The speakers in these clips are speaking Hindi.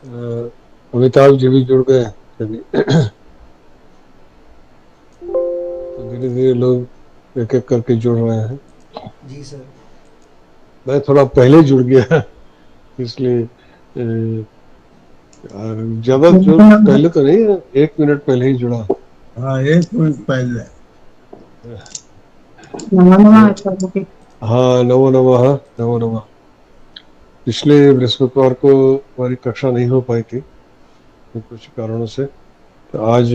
अमिताभ जी भी जुड़ गए कभी। तो धीरे धीरे लोग एक एक करके जुड़ रहे हैं। जी सर। मैं थोड़ा पहले जुड़ गया इसलिए ज्यादा जो पहले तो नहीं, 1 मिनट पहले ही जुड़ा। हाँ, 1 मिनट पहले। हाँ, नमो नमः। नमो नमः। पिछले बृहस्पतिवार को हमारी कक्षा नहीं हो पाई थी कुछ कारणों से, तो आज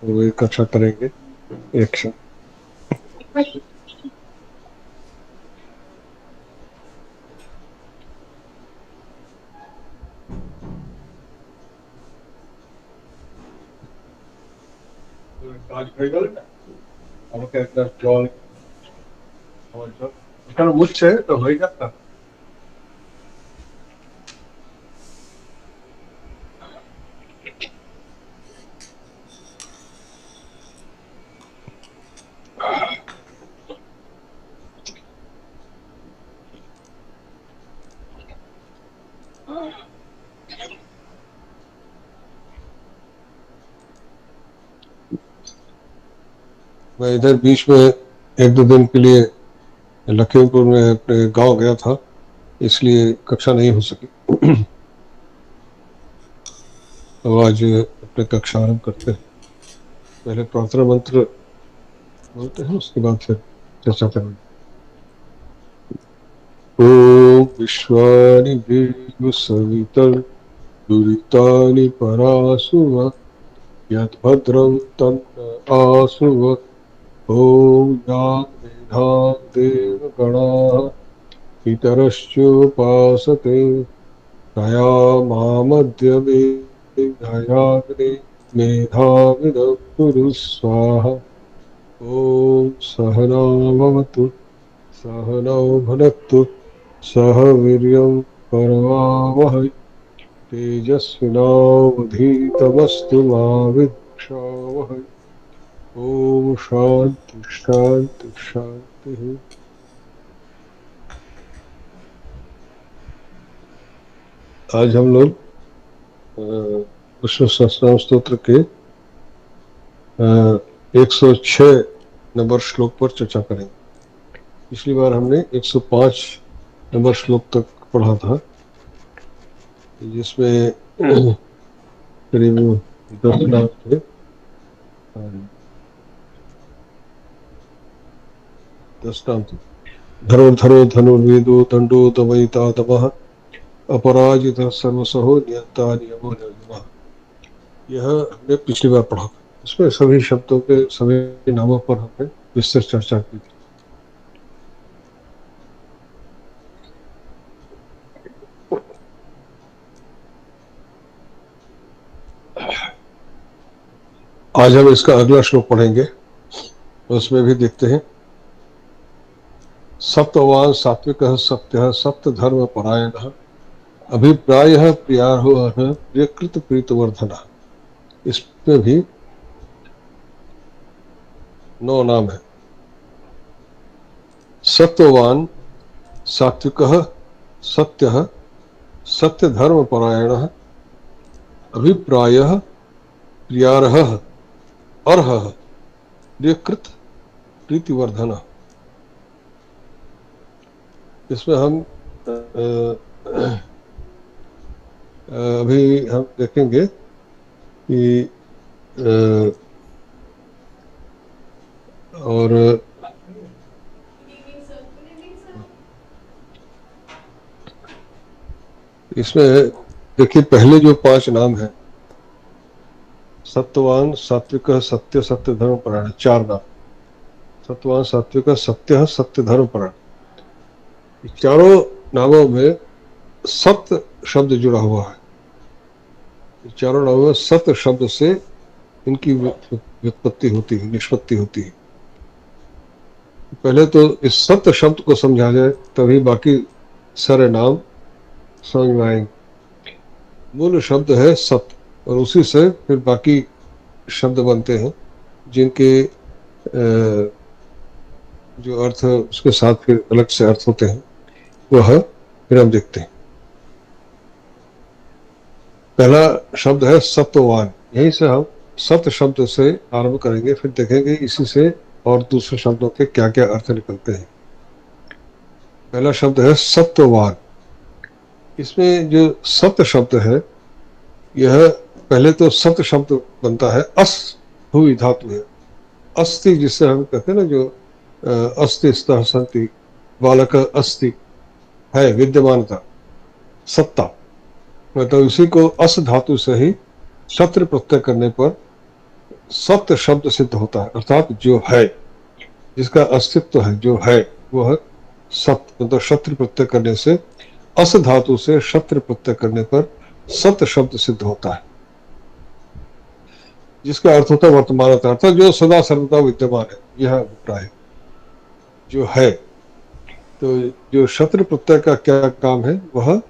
वही कक्षा करेंगे एक साथ। কাজ হয়ে গেল না, আমাকে একটা জল খাওয়ার জল এখানে মুছছে তো হয়ে যাক না। मैं इधर बीच में 1-2 दिन के लिए लखीमपुर में अपने गांव गया था, इसलिए कक्षा नहीं हो सकी। तो आज अपने कक्षा आरंभ करते हैं। पहले प्रार्थना मंत्र बोलते हैं, उसके बाद फिर चर्चा करेंगे। ओम विश्वानि देव सवितर दुरितानि परासुव यद्भद्रं तन्न आसुव। ओम यान् मेधां देवगणाः पितरश्चोपासते तया मामद्य मेधायाग्ने मेधाविदं कुरु स्वाहा। ॐ सहना भवतु सहनौ भुनक्तु सह वीर्यं करवावहै तेजस्विनावधीतमस्तु मा विद्विषावहै। ओम शांति शांति शांति। आज हम लोग विष्णु सहस्रनाम स्तोत्र के 106 नंबर श्लोक पर चर्चा करेंगे। पिछली बार हमने 105 नंबर श्लोक तक पढ़ा था, जिसमें करीब 10 नाम थे। 10 नाम थे। धनुर्धरो धनुर्वेदो दंडो दमयिता दमः अपराजित सर्वसहो नियंता नियमो नियमः। यह हमने पिछली बार पढ़ा था। इसमें सभी शब्दों के सभी नामों पर हमने विस्तृत चर्चा की थी। आज हम इसका अगला श्लोक पढ़ेंगे। उसमें भी देखते हैं। सप्तवान सात्विकः सत्यः सप्तधर्म परायणः अभिप्रायः प्रियार्होः प्रियकृत प्रीतवर्धनः। इसमें भी 9 नाम है। सत्ववान सात्विकः सत्यः सत्यधर्म परायणः अभिप्रायः प्रियार्हः अर्हः प्रियकृत प्रीतिवर्धनः। इसमें हम अभी हम देखेंगे कि और इसमें देखिए पहले जो 5 नाम हैं, सत्ववान सात्विक सत्य सत्य धर्म परायण, 4 नाम। सत्ववान सात्विक सत्य सत्य धर्म परायण। चारों नामों में सत्य शब्द जुड़ा हुआ है। चारों नामों में सत्य शब्द से इनकी व्युत्पत्ति होती है, निष्पत्ति होती है। पहले तो इस सत्य शब्द को समझा जाए, तभी बाकी सारे नाम समझ में आएंगे। मूल शब्द है सत्य, और उसी से फिर बाकी शब्द बनते हैं, जिनके जो अर्थ उसके साथ फिर अलग से अर्थ होते हैं, वह फिर हम देखते हैं। पहला शब्द है सत्ववान। यहीं से हम सत्य शब्द से आरंभ करेंगे, फिर देखेंगे इसी से और दूसरे शब्दों के क्या क्या अर्थ निकलते हैं। पहला शब्द है सत्ववान। इसमें जो सत्य शब्द है, यह पहले तो सत्य शब्द बनता है, अस हुई धातु है। अस्थि जिससे हम कहते हैं ना, जो अस्ति स्तः सन्ति, बालक अस्ति है, विद्यमानता, सत्ता, मतलब इसी को अस धातु से ही शत्रु प्रत्यय करने पर सत्य शब्द सिद्ध होता है, अर्थात जो है, जिसका अस्तित्व है, जो है वह सत्य, मतलब शत्रु प्रत्यय करने से, अस धातु से शत्रु प्रत्यय करने पर सत्य शब्द सिद्ध होता है, जिसका अर्थ होता है वर्तमान, अर्थात जो सदा सर्वदा विद्यमान है, यह अभिप्राय है। जो है, तो जो शत्रु प्रत्यय का क्या काम है, वह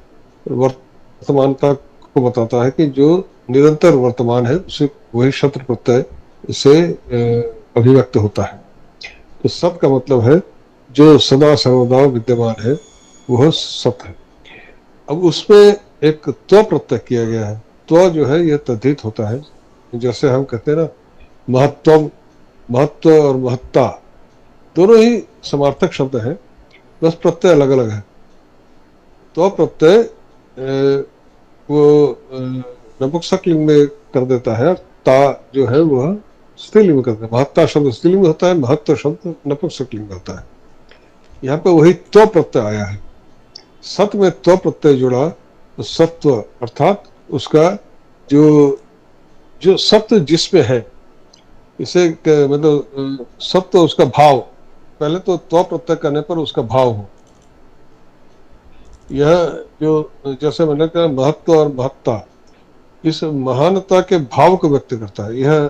वर्तमानता को बताता है कि जो निरंतर वर्तमान है उसे वही शत्रु प्रत्यय से अभिव्यक्त होता है। तो सत का मतलब है जो सदा सर्वदा विद्यमान है, वह सत है। अब उसमें एक त्व प्रत्यय किया गया है। त्व जो है यह तद्धित होता है, जैसे हम कहते हैं ना, महत्वम, महत्व और महत्ता दोनों ही समार्थक शब्द हैं, बस प्रत्यय अलग अलग है। त्व प्रत्यय वो नपुंसक लिंग में कर देता है, ता जो है वह स्त्रीलिंग में करता है। महत्ता शब्द स्त्रीलिंग में होता है, महत्व शब्द नपुंसक लिंग में होता है। यहाँ पे वही त्व प्रत्यय आया है। सत में त्व प्रत्यय जुड़ा तो सत्व, अर्थात उसका जो जो सत्य जिसमें है, इसे मतलब सत्य उसका भाव, पहले तो त्व प्रत्यय करने पर उसका भाव हो। यह जो जैसे मैंने कहा महत्व और महत्ता, इस महानता के भाव को व्यक्त करता है। यह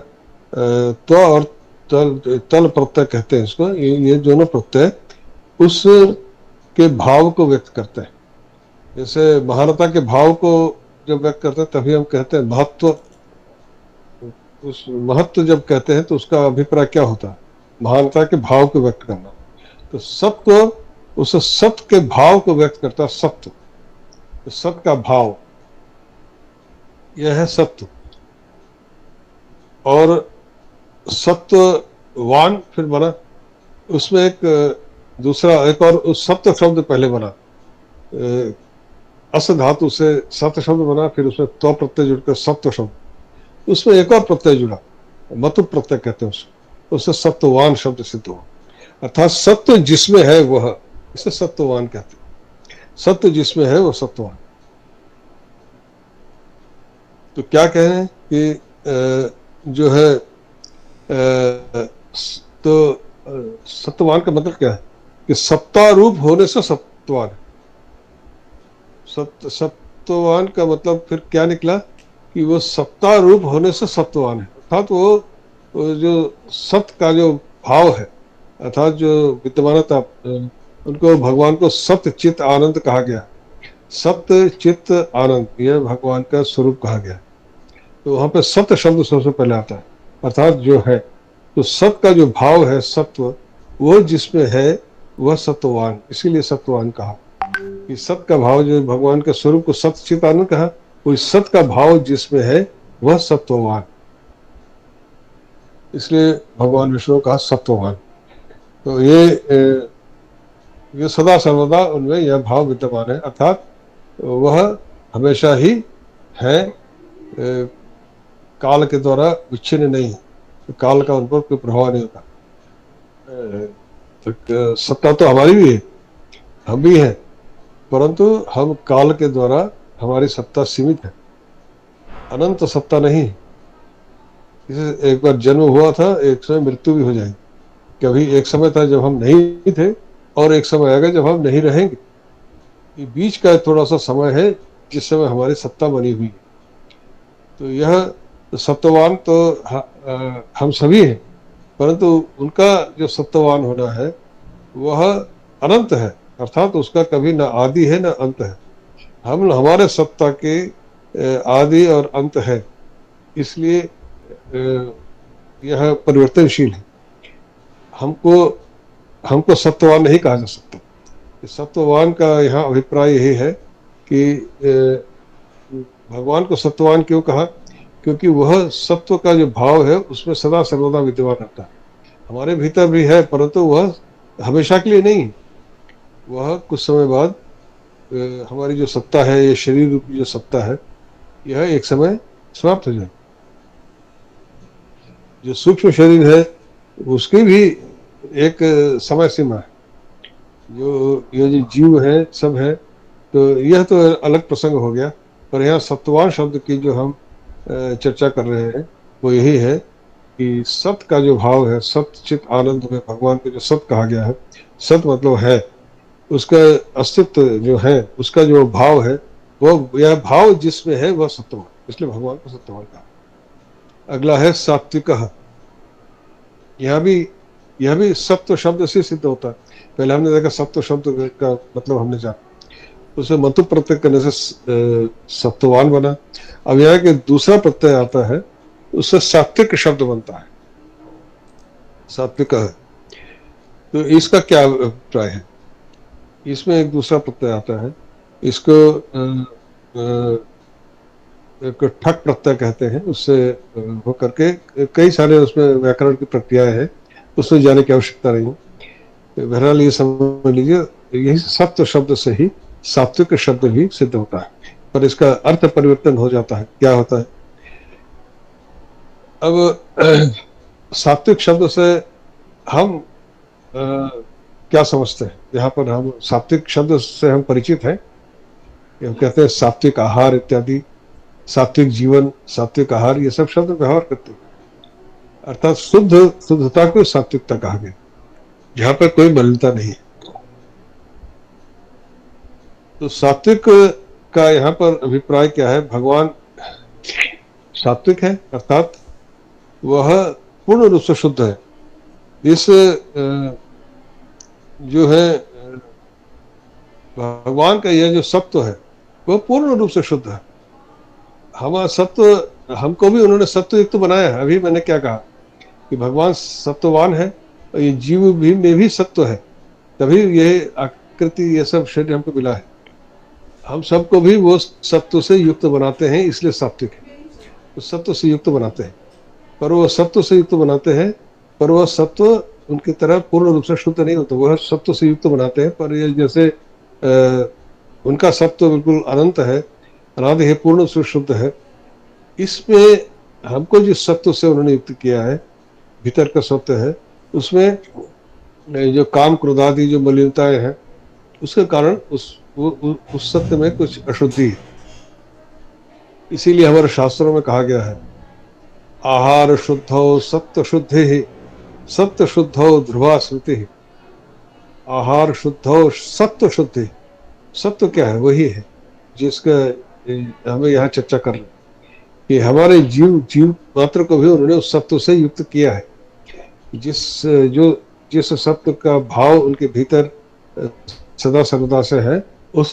त्व और तल प्रत्यय कहते हैं इसको। ये दोनों प्रत्यय उस के भाव को व्यक्त करते हैं। जैसे महानता के भाव को जब व्यक्त करते हैं तभी हम कहते हैं महत्व। उस महत्व जब कहते हैं तो उसका अभिप्राय क्या होता है, महानता के भाव को व्यक्त करना। तो सत्य उस सत्य के भाव को व्यक्त करता है, सत्य, तो सत्य का भाव, यह है सत्य। और सत्यवान फिर बना, उसमें एक दूसरा एक और उस सत्य शब्द पहले बना, अस धातु से सत्य शब्द बना, फिर उसमें त्व प्रत्यय जुड़कर सत्य शब्द, उसमें एक और प्रत्यय जुड़ा, मतु प्रत्यय कहते हैं उसको, उससे सत्यवान शब्द सिद्ध हुआ। अर्थात सत्य जिसमें है वह, इसे सत्यवान कहते हैं। सत्य जिसमें है वह सत्यवान। तो क्या कह रहे हैं कि जो है तो सत्यवान का मतलब क्या है कि सत्ता रूप होने से सत्यवान है। सत्यवान का मतलब फिर क्या निकला कि वो सत्ता रूप होने से सत्यवान है, अर्थात वो जो सत्य का जो भाव है, अर्थात जो विद्यमानता, उनको भगवान को सत्य चित्त आनंद कहा गया। सत्य चित्त आनंद, यह भगवान का स्वरूप कहा गया। तो वहां पे सत्य शब्द सबसे पहले आता है, अर्थात जो है। तो सत्य का जो भाव है, सत्व, वो जिसमें है वह सत्यवान, इसीलिए सत्यवान कहा कि सत्य का भाव जो भगवान के स्वरूप को सत्य चित्त आनंद कहा, वो सत्य का भाव जिसमें है वह सत्यवान, इसलिए भगवान विष्णु कहा सत्यवान। तो ये सदा सर्वदा उनमें यह भाव विद्यमान है, अर्थात वह हमेशा ही है, काल के द्वारा विच्छिन्न नहीं, तो काल का उन पर कोई प्रभाव नहीं होता। तो सत्ता तो हमारी भी है, हम भी हैं, परंतु हम काल के द्वारा, हमारी सत्ता सीमित है, अनंत सत्ता नहीं। इसे एक बार जन्म हुआ था, एक समय मृत्यु भी हो जाएगी। कभी एक समय था जब हम नहीं थे, और एक समय आएगा जब हम नहीं रहेंगे। ये बीच का थोड़ा सा समय है जिस समय हमारी सत्ता बनी हुई है। तो यह सत्यवान तो हम सभी हैं, परंतु उनका जो सत्यवान होना है वह अनंत है, अर्थात उसका कभी न आदि है न अंत है। हम हमारे सत्ता के आदि और अंत है, इसलिए यह परिवर्तनशील है। हमको सत्यवान नहीं कहा जा सकता। सत्यवान का यहाँ अभिप्राय यही है कि भगवान को सत्ववान क्यों कहा? क्योंकि वह सत्व का जो भाव है उसमें सदा सर्वदा विद्यमान रहता है। हमारे भीतर भी है, परंतु वह हमेशा के लिए नहीं। वह कुछ समय बाद हमारी जो सत्ता है, ये शरीर रूपी जो सत्ता है, यह एक समय समाप्त हो जाए। जो सूक्ष्म शरीर है उसकी भी एक समय सीमा है। जो ये जो जीव है सब है, तो यह तो अलग प्रसंग हो गया। पर यहाँ सत्वान शब्द की जो हम चर्चा कर रहे हैं वो यही है कि सत का जो भाव है, सत चित आनंद में भगवान को जो सत कहा गया है, सत मतलब है, उसका अस्तित्व जो है, उसका जो भाव है, वो यह भाव जिसमें है वह सत्ववान, इसलिए भगवान को सत्ववान कहा। अगला है सात्विक। यह भी सत्व शब्द से सिद्ध होता है। पहले हमने देखा सत्व शब्द का मतलब हमने जाना, उसे मतु प्रत्यय करने से सत्ववान बना। अब यहाँ के दूसरा प्रत्यय आता है, उससे सात्विक शब्द बनता है, सात्विक है। तो इसका क्या अभिप्राय है? इसमें एक दूसरा प्रत्यय आता है, इसको एक ठक प्रत्यय कहते हैं। उससे हो करके कई सारे उसमें व्याकरण की प्रक्रियाएं हैं, उसमें जाने की आवश्यकता नहीं है। बहरहाल ये समझ लीजिए, यही सत्व शब्द से ही सात्विक शब्द भी सिद्ध होता है, पर इसका अर्थ परिवर्तन हो जाता है। क्या होता है? अब सात्विक शब्द से हम क्या समझते हैं? यहाँ पर हम सात्विक शब्द से हम परिचित हैं, हम कहते हैं सात्विक आहार इत्यादि, सात्विक जीवन, सात्विक आहार, ये सब शब्द व्यवहार करते हैं। अर्थात शुद्धता को सात्विकता कहा गया, जहां पर कोई मलिनता नहीं है। तो सात्विक का यहाँ पर अभिप्राय क्या है? भगवान सात्विक है, अर्थात वह पूर्ण रूप से शुद्ध है। इस जो है भगवान का यह जो सत्व है वह पूर्ण रूप से शुद्ध है। हमारा सत्व, हमको भी उन्होंने सत्व युक्त बनाया है। अभी मैंने क्या कहा कि भगवान सत्ववान है और ये जीव भी में भी सत्व है, तभी ये आकृति, ये सब शरीर हमको मिला है। हम सबको भी वो सत्व से युक्त बनाते हैं, इसलिए सात्विक है। तो सत्व से युक्त बनाते हैं, पर वो सत्व से युक्त बनाते हैं, पर वह सत्व उनकी तरह पूर्ण रूप से शुद्ध नहीं होता। वह सत्व से युक्त बनाते हैं, पर ये जैसे उनका सत्व बिल्कुल अनंत है, अनादि है, पूर्ण रूप से शुद्ध है। इसमें हमको जिस सत्व से उन्होंने युक्त किया है, भीतर का सत्व है, उसमें जो काम क्रोध आदि जो मलिनताएं हैं, उसके कारण उस सत्य में कुछ अशुद्धि है। इसीलिए हमारे शास्त्रों में कहा गया है, आहार शुद्धो सत्व शुद्धि, सत्य शुद्धो ध्रुवा स्मृति। आहार शुद्धो सत्व शुद्धि। सत्व क्या है? वही है जिसका हमें यहाँ चर्चा कर रहे हैं कि हमारे जीव मात्र को भी उन्होंने उस सत्व से युक्त किया है। जिस सत्व का भाव उनके भीतर सदा सर्वदा से है, उस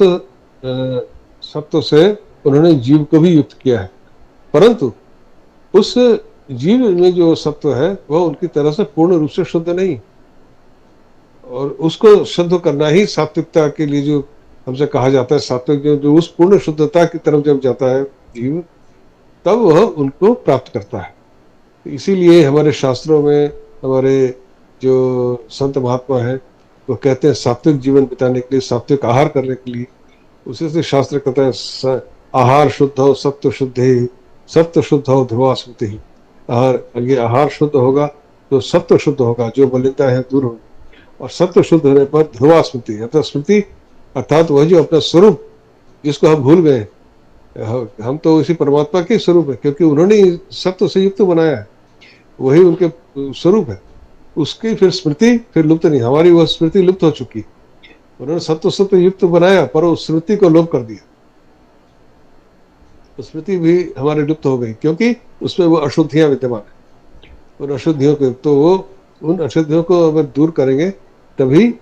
सत्व से उन्होंने जीव को भी युक्त किया है। परंतु उस जीव में जो सत्व है वह उनकी तरह से पूर्ण रूप से शुद्ध नहीं, और उसको शुद्ध करना ही सात्विकता के लिए जो हमसे कहा जाता है। सात्विक जो उस पूर्ण शुद्धता की तरफ जब जाता है जीव, तब वह उनको प्राप्त करता है। इसीलिए हमारे शास्त्रों में हमारे जो संत महात्मा हैं वो कहते हैं सात्विक जीवन बिताने के लिए, सात्विक आहार करने के लिए, उसी से शास्त्र कहता है आहार शुद्ध हो सत्व शुद्धि, सत्व शुद्ध हो ध्रुवा स्मृति। आहार शुद्ध होगा तो सत्व शुद्ध होगा, जो मलिनता है दूर होगी, और सत्व शुद्ध होने पर ध्रुवा स्मृति, अर्थात स्मृति अर्थात वह जो अपना स्वरूप जिसको हम भूल गए। हम तो इसी परमात्मा के स्वरूप है, क्योंकि उन्होंने सत्व से युक्त बनाया है, वही उनके स्वरूप है। उसकी फिर स्मृति फिर लुप्त नहीं, हमारी वह स्मृति लुप्त हो चुकी। उन्होंने सत्व युक्त बनाया, पर उस स्मृति को लोप कर दिया, तो स्मृति भी हमारी लुप्त हो गई, क्योंकि उसमें वो अशुद्धियां विद्यमान है। उन अशुद्धियों को, तो वो उन अशुद्धियों को अगर दूर करेंगे तभी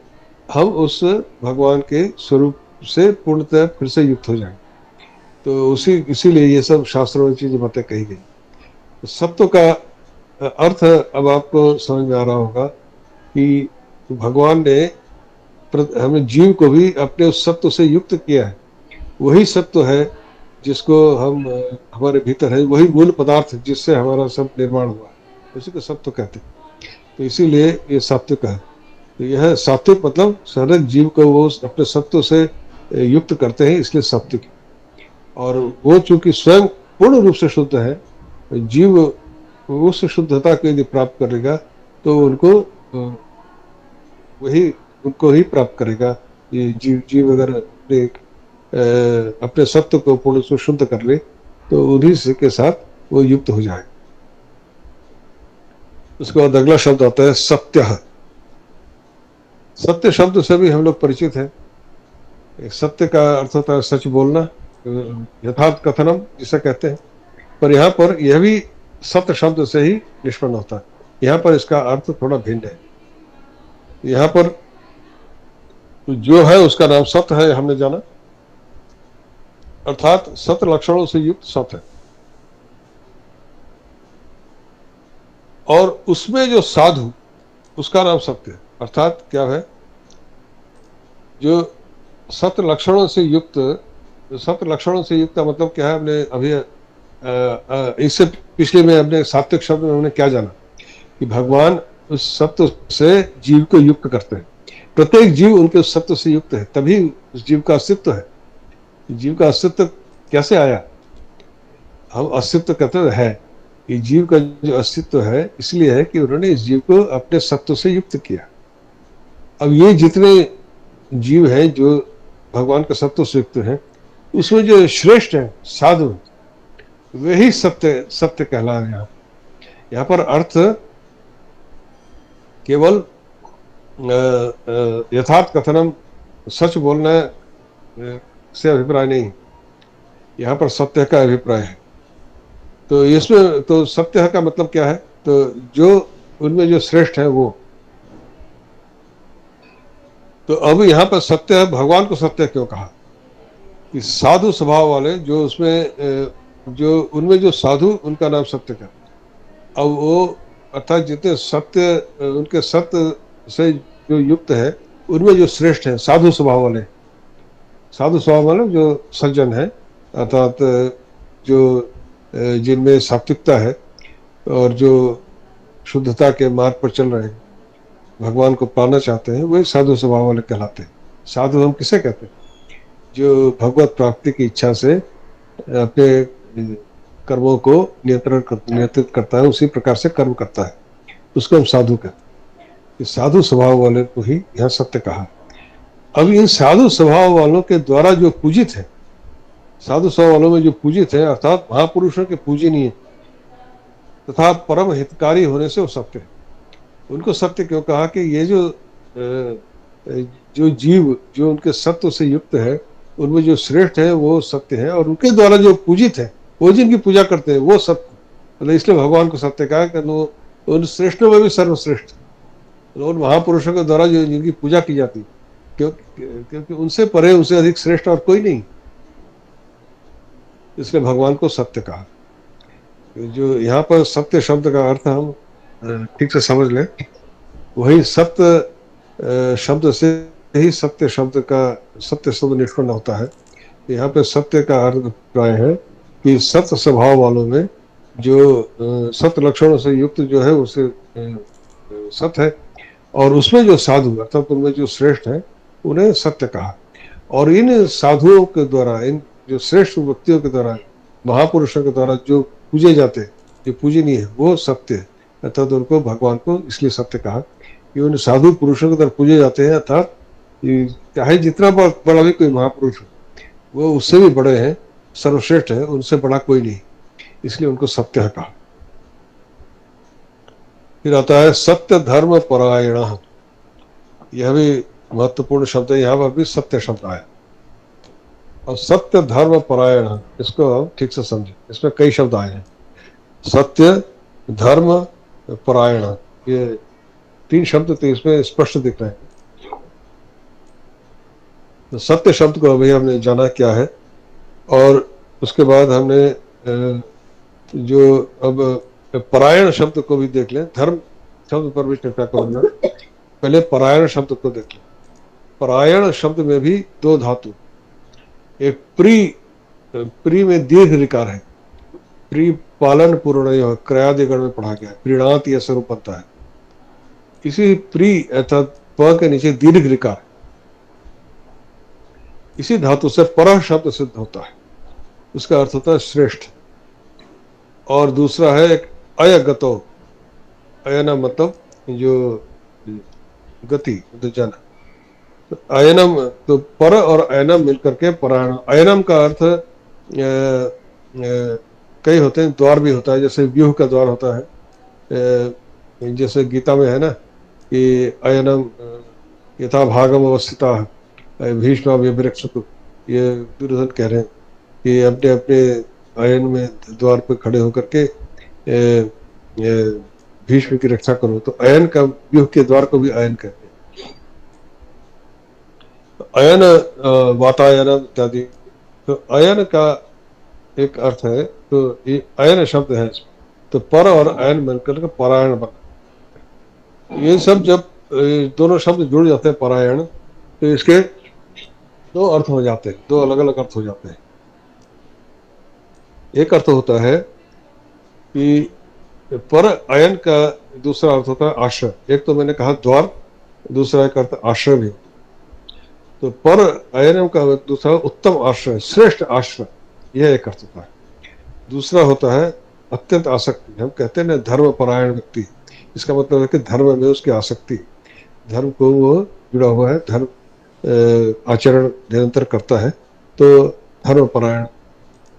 हम उस भगवान के स्वरूप से पूर्णतः फिर से युक्त हो जाएंगे। तो इसीलिए ये सब शास्त्रों में चीजें बातें कही गई। तो सत्व का अर्थ अब आपको समझ में आ रहा होगा कि भगवान ने हमें जीव को भी अपने उस सत्व से युक्त किया है। वही सत्व है जिसको हम हमारे भीतर है, वही मूल पदार्थ जिससे हमारा सब निर्माण हुआ है, उसी को सत्व कहते हैं। तो इसीलिए ये सात्विक है। तो यह सात्विक मतलब सारे जीव को वो अपने सत्व से युक्त करते हैं, इसलिए सात्विक है। और वो चूंकि स्वयं पूर्ण रूप से शुद्ध है, जीव उस शुद्धता को यदि प्राप्त करेगा तो उनको वही उनको ही प्राप्त करेगा। ये जीव जीव अगर अपने सत्व को पूर्ण रूप से शुद्ध कर ले तो उन्हीं से के साथ वो युक्त हो जाए। उसके बाद अगला शब्द आता है सत्य। सत्य शब्द से भी हम लोग परिचित हैं। सत्य का अर्थ होता है सच बोलना, यथार्थ कथनम जिसे कहते हैं। पर यहाँ पर यह भी सत्य शब्द से ही निष्पन्न होता है। यहाँ पर इसका अर्थ थोड़ा भिन्न है। यहाँ पर जो है उसका नाम सत्य है, हमने जाना, अर्थात सत्य लक्षणों से युक्त सत्य है। और उसमें जो साधु, उसका नाम सत्य है। अर्थात क्या है, जो सत्य लक्षणों से युक्त, सत्य लक्षणों से युक्त का मतलब क्या है, हमने अभी इससे पिछले में हमने सात्विक शब्द में हमने क्या जाना कि भगवान उस सत्य से जीव को युक्त करते हैं। प्रत्येक जीव उनके सत्य से युक्त है, तभी उस जीव का अस्तित्व है। जीव का अस्तित्व कैसे आया? हम अस्तित्व कहते हैं कि जीव का जो अस्तित्व है इसलिए है कि उन्होंने इस जीव को अपने सत्व से युक्त किया। अब ये जितने जीव हैं जो भगवान का सत्व से युक्त हैं, उसमें जो श्रेष्ठ है साधु, वही सत्य सत्य कहला रहे हैं। यहाँ पर अर्थ केवल यथार्थ कथनम, सच बोलना से अभिप्राय नहीं, यहाँ पर सत्य का अभिप्राय है। तो इसमें तो सत्य का मतलब क्या है, तो जो उनमें जो श्रेष्ठ है वो। तो अब यहाँ पर सत्य है, भगवान को सत्य क्यों कहा कि साधु स्वभाव वाले जो उसमें जो उनमें जो साधु, उनका नाम सत्य का। अब वो अर्थात जितने सत्य उनके सत्य से जो युक्त है, उनमें जो श्रेष्ठ है साधु स्वभाव वाले, साधु स्वभाव वाले जो सज्जन है, अर्थात जो जिनमें सात्विकता है और जो शुद्धता के मार्ग पर चल रहे हैं, भगवान को पाना चाहते हैं, वही साधु स्वभाव वाले कहलाते हैं। साधु हम किसे कहते हैं? जो भगवत प्राप्ति की इच्छा से अपने कर्मों को नियंत्रित करता है, उसी प्रकार से कर्म करता है, उसको हम साधु कहते हैं। साधु स्वभाव वाले को ही यह सत्य कहा। अब इन साधु स्वभाव वालों के द्वारा जो पूजित है, साधु स्वभाव वालों में जो पूजित है, अर्थात महापुरुषों के पूजनीय तथा परम हितकारी होने से वो सत्य है। उनको सत्य क्यों कहा कि ये जो जीव जो उनके सत्व से युक्त है, उनमें जो श्रेष्ठ है वो सत्य है, और उनके द्वारा जो पूजित है, वो जिनकी पूजा करते हैं वो सत्य। मतलब इसलिए भगवान को सत्य कहा कि उन श्रेष्ठों में भी सर्वश्रेष्ठ, उन महापुरुषों के द्वारा जो जिनकी पूजा की जाती है, क्योंकि उनसे परे, उनसे अधिक श्रेष्ठ और कोई नहीं, इसलिए भगवान को सत्य कहा। जो यहाँ पर सत्य शब्द का अर्थ हम ठीक से समझ लें, वही सत्य शब्द से ही सत्य शब्द का सत्य शब्द निष्पन्न होता है। यहाँ पे सत्य का अर्थ प्राय है कि सत्य स्वभाव वालों में जो सत्य लक्षणों से युक्त जो है उसे सत्य है, और उसमें जो साधु अर्थात उनमें जो श्रेष्ठ है उन्हें सत्य कहा। और इन साधुओं के द्वारा, इन जो श्रेष्ठ व्यक्तियों के द्वारा, महापुरुषों के द्वारा जो पूजे जाते हैं, जो पूजनीय है, वो सत्य है। अर्थात उनको भगवान को इसलिए सत्य कहा कि उन साधु पुरुषों के द्वारा पूजे जाते हैं, अर्थात चाहे जितना बड़ा भी कोई महापुरुष हो, वो उससे भी बड़े हैं, सर्वश्रेष्ठ है, उनसे बड़ा कोई नहीं, इसलिए उनको सत्य कहा। फिर आता है सत्य धर्म परायण। यह भी महत्वपूर्ण शब्द है, यहाँ पर भी सत्य शब्द आया। और सत्य धर्म परायण, इसको हम ठीक से समझे, इसमें कई शब्द आए हैं। सत्य धर्म परायण, ये तीन शब्द तो इसमें स्पष्ट दिख रहे हैं। तो सत्य शब्द को अभी हमने जाना क्या है, और उसके बाद हमने जो अब परायण शब्द को भी देख लें। धर्म शब्द पर भी चर्चा करूंगा, पहले परायण शब्द को देख लें। परायण शब्द में भी दो धातु, एक प्री प्री में दीर्घ ऋकार है, प्री पालन पूर्ण क्रयादिगण में पढ़ा गया है, प्रीणात यह स्वरूप बनता है। इसी प्री अर्थात प के नीचे दीर्घ ऋकार है, इसी धातु से पर शब्द सिद्ध होता है, उसका अर्थ होता है श्रेष्ठ। और दूसरा है एक अयगतो, अयना मतलब जो गति मतलब जाना, तो अयनम तो पर और अयनम मिलकर के परायण। अयनम का अर्थ कई होते हैं, द्वार भी होता है, जैसे व्यूह का द्वार होता है, जैसे गीता में है ना कि अयनम यथा भागम अवस्थिता भीष्मा विवृक्षतु, ये दुर्योधन कह रहे हैं कि अपने अपने अयन में द्वार पर खड़े होकर के भीष्म की रक्षा करो। तो अयन का व्यूह के द्वार को भी अयन कहते हैं। अयन वातायन इत्यादि, तो अयन का एक अर्थ है, तो ये अयन शब्द है, तो पर और अयन मिलकर के परायण बना। ये सब जब दोनों शब्द जुड़ जाते हैं परायण, तो इसके दो अर्थ हो जाते हैं, दो अलग अलग अर्थ हो जाते हैं। एक अर्थ होता है कि पर अयन का दूसरा अर्थ होता है आश्रय। एक तो मैंने कहा द्वार, दूसरा एक अर्थ आश्रय भी। तो पर अयनम का दूसरा उत्तम आश्रय, श्रेष्ठ आश्रय, यह एक अर्थ होता है। दूसरा होता है अत्यंत आसक्ति। हम कहते हैं ना धर्म परायण व्यक्ति, इसका मतलब है कि धर्म में उसकी आसक्ति, धर्म को वो जुड़ा हुआ है, धर्म आचरण निरंतर करता है, तो धर्म परायण,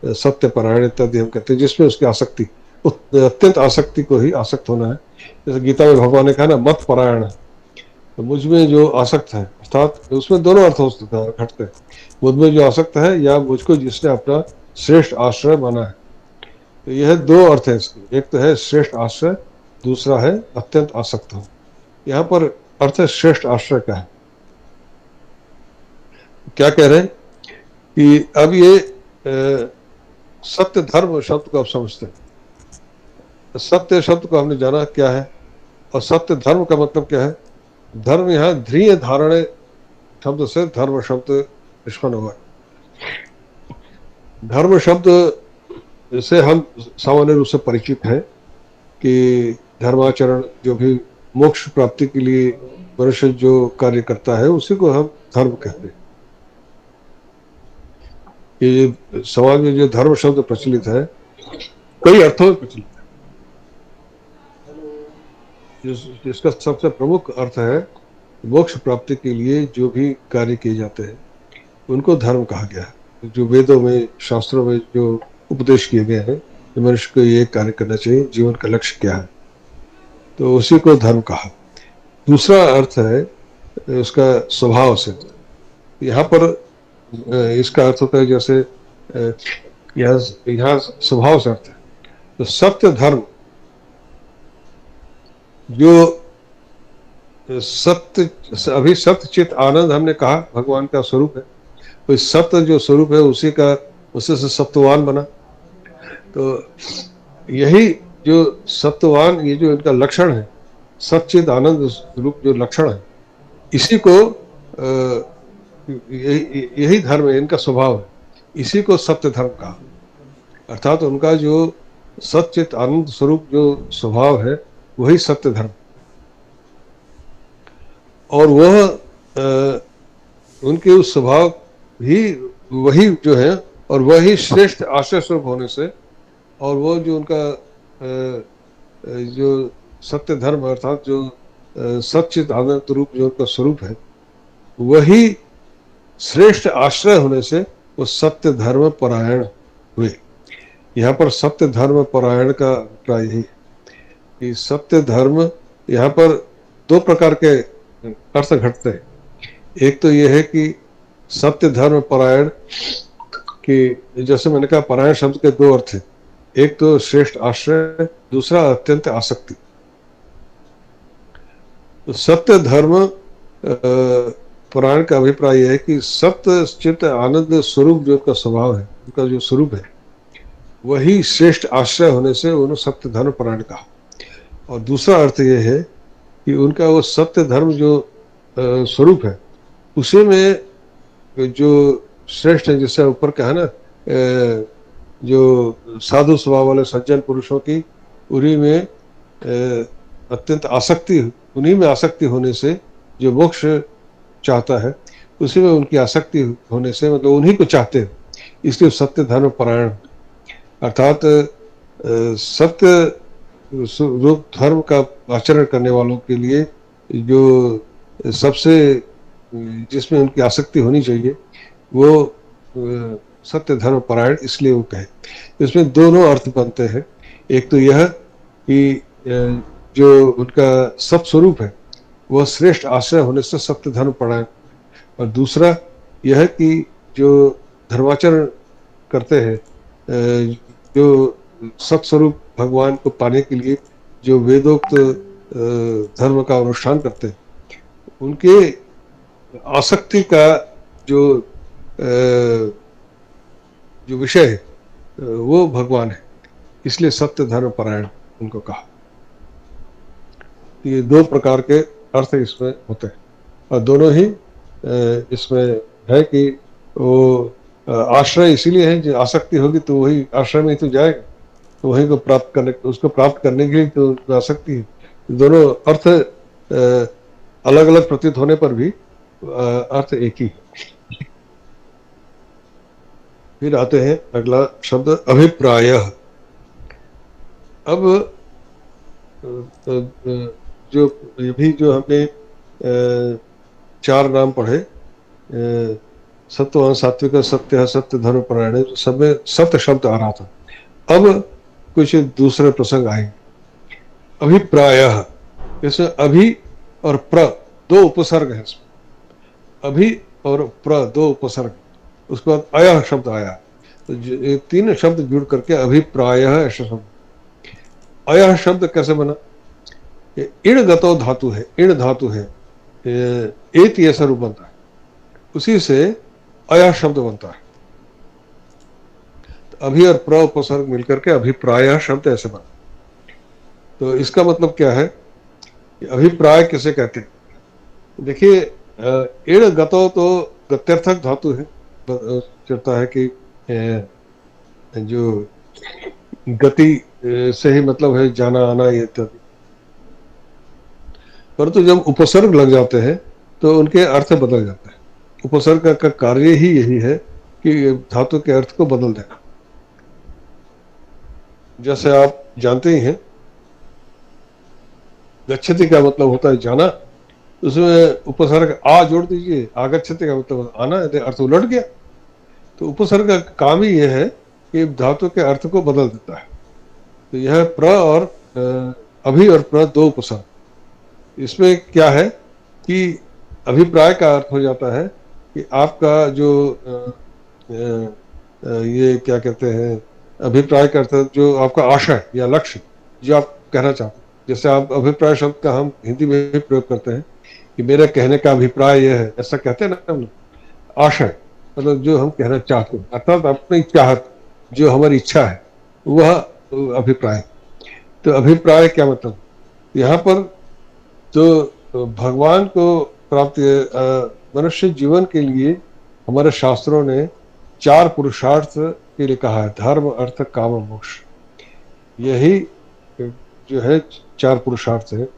सत्य परायण इत्यादि हम कहते हैं, जिसमें उसकी आसक्ति, अत्यंत आसक्ति को ही आसक्त होना है। जैसे गीता में भगवान ने कहा ना मत परायण, तो मुझ में जो आसक्त है, अर्थात उसमें दोनों अर्थ हो सकते हैं घटते हैं, मुझ में जो आसक्त है या मुझको जिसने अपना श्रेष्ठ आश्रय माना है। तो यह दो अर्थ है इसके, एक तो है श्रेष्ठ आश्रय, दूसरा है अत्यंत आसक्त हो। यहाँ पर अर्थ है श्रेष्ठ आश्रय का है। क्या कह रहे हैं कि अब ये सत्य धर्म शब्द को आप समझते हैं। सत्य शब्द को हमने जाना क्या है, और सत्य धर्म का मतलब क्या है। धर्म यहाँ ध्रिय धारणे शब्द से धर्म शब्द निष्पन्न हुआ। धर्म शब्द से हम सामान्य रूप से परिचित हैं कि धर्माचरण, जो भी मोक्ष प्राप्ति के लिए मनुष्य जो कार्य करता है उसी को हम धर्म कहते हैं। ये समाज में जो धर्म शब्द प्रचलित है, कई अर्थों में प्रचलित है। जिसका सबसे प्रमुख अर्थ है मोक्ष प्राप्ति के लिए जो भी कार्य किए जाते हैं उनको धर्म कहा गया है। जो वेदों में, शास्त्रों में जो उपदेश किए गए हैं कि मनुष्य को ये कार्य करना चाहिए, जीवन का लक्ष्य क्या है, तो उसी को धर्म कहा। दूसरा अर्थ है उसका स्वभाव से। यहाँ पर इसका अर्थ होता है जैसे यहाँ स्वभाव से अर्थ है, तो सत्य धर्म जो सत्य, अभी सत्य चित आनंद हमने कहा भगवान का स्वरूप है, तो सत्य जो स्वरूप है उसी का, उसी से सत्ववान बना। तो यही जो सत्ववान, ये जो इनका लक्षण है, सच्चित आनंद रूप जो लक्षण है, इसी को यही धर्म है, इनका स्वभाव है, इसी को सत्य धर्म कहा। अर्थात उनका जो सच्चित आनंद स्वरूप जो स्वभाव है वही सत्य धर्म, और वह उनके उस स्वभाव ही वही जो है, और वही श्रेष्ठ आश्रय स्वरूप होने से, और वो जो उनका जो सत्य धर्म अर्थात जो सच्चित आनंद रूप जो उनका स्वरूप है, वही श्रेष्ठ आश्रय होने से वो सत्य धर्म परायण हुए। यहाँ पर सत्य धर्म परायण का अभिप्राय यही कि सत्य धर्म, यहाँ पर दो प्रकार के अर्थ घटते हैं। एक तो यह है कि सत्य धर्म परायण कि जैसे मैंने कहा परायण शब्द के दो अर्थ हैं, एक तो श्रेष्ठ आश्रय, दूसरा अत्यंत आसक्ति। तो सत्य धर्म परायण का अभिप्राय यह है कि सत्य चित्त आनंद स्वरूप जो उनका स्वभाव है, उनका जो स्वरूप है, वही श्रेष्ठ आश्रय होने से उन्होंने सत्य धर्म परायण कहा। और दूसरा अर्थ यह है कि उनका वो सत्य धर्म जो स्वरूप है, उसी में जो श्रेष्ठ है, जिससे ऊपर कहा ना जो साधु स्वभाव वाले सज्जन पुरुषों की उन्हीं में अत्यंत आसक्ति, उन्हीं में आसक्ति होने से जो मोक्ष चाहता है उसी में उनकी आसक्ति होने से, मतलब उन्हीं को चाहते हैं, इसलिए सत्य धर्म परायण, अर्थात सत्य रूप धर्म का आचरण करने वालों के लिए जो सबसे जिसमें उनकी आसक्ति होनी चाहिए वो सत्य धर्म परायण इसलिए वो कहे। इसमें दोनों अर्थ बनते हैं। एक तो यह कि जो उनका सत्स्वरूप है वह श्रेष्ठ आश्रय होने से सत्य धर्म परायण, और दूसरा यह कि जो धर्माचरण करते हैं, जो सत्स्वरूप भगवान को पाने के लिए जो वेदोक्त धर्म का अनुष्ठान करते हैं, उनके आसक्ति का जो जो विषय है वो भगवान है, इसलिए सत्य धर्म परायण उनको कहा। ये दो प्रकार के अर्थ इसमें होते हैं, और दोनों ही इसमें है कि वो आश्रय इसीलिए है, जो आसक्ति होगी तो वही आश्रय में ही तो जाएगा, तो वही को प्राप्त करने, उसको प्राप्त करने के लिए तो आसक्ति है। दोनों अर्थ अलग अलग प्रतीत होने पर भी अर्थ एक ही है। फिर आते हैं अगला शब्द अभिप्राय। अब जो भी जो हमने चार नाम पढ़े, सत्ववान सात्विक सत्य सत्य धर्म परायण, सब में सत्य शब्द आ रहा था। अब कुछ दूसरे प्रसंग आए। अभिप्राय, इसमें अभि और प्र दो उपसर्ग है इसमें, अभि और प्र दो उपसर्ग, उसके बाद अयः शब्द आया, तो ये तीन शब्द जुड़ करके अभिप्राय ऐसा शब्द। अयः शब्द कैसे बना? इण गतो धातु है, इण धातु है, एति ऐसा रूप बनता है, उसी से अयः शब्द बनता है। तो अभि और प्र उपसर्ग मिलकर के अभिप्राय शब्द ऐसे बना। तो इसका मतलब क्या है? अभिप्राय किसे कहते हैं? देखिए, इण गतो तो गत्यर्थक धातु है, चलता है कि जो गति से ही मतलब है जाना आना इत्यादि, परंतु जब उपसर्ग लग जाते हैं तो उनके अर्थ बदल जाते हैं। उपसर्ग का कार्य ही यही है कि धातु के अर्थ को बदल देना। जैसे आप जानते ही हैं, गच्छति का मतलब होता है जाना, उसमें उपसर्ग आ जोड़ दीजिए, आगच्छति का मतलब आना, अर्थ उलट गया। तो उपसर्ग का काम ही यह है कि धातु के अर्थ को बदल देता है। तो यह प्र और अभि और प्र दो उपसर्ग, इसमें क्या है कि अभिप्राय का अर्थ हो जाता है कि आपका जो ये क्या कहते हैं, अभिप्राय का अर्थ जो आपका आशय या लक्ष्य जो आप कहना चाहते हैं। जैसे आप अभिप्राय शब्द का हम हिंदी में भी प्रयोग करते हैं कि मेरे कहने का अभिप्राय यह है, ऐसा कहते हैं ना हम लोग। आशय मतलब जो हम कहना चाहते हैं, अर्थात अपनी चाहत, जो हमारी इच्छा है वह अभिप्राय। तो अभिप्राय क्या मतलब? यहाँ पर जो भगवान को प्राप्ति मनुष्य जीवन के लिए हमारे शास्त्रों ने चार पुरुषार्थ के लिए कहा है, धर्म अर्थ काम मोक्ष। यही जो है चार पुरुषार्थ है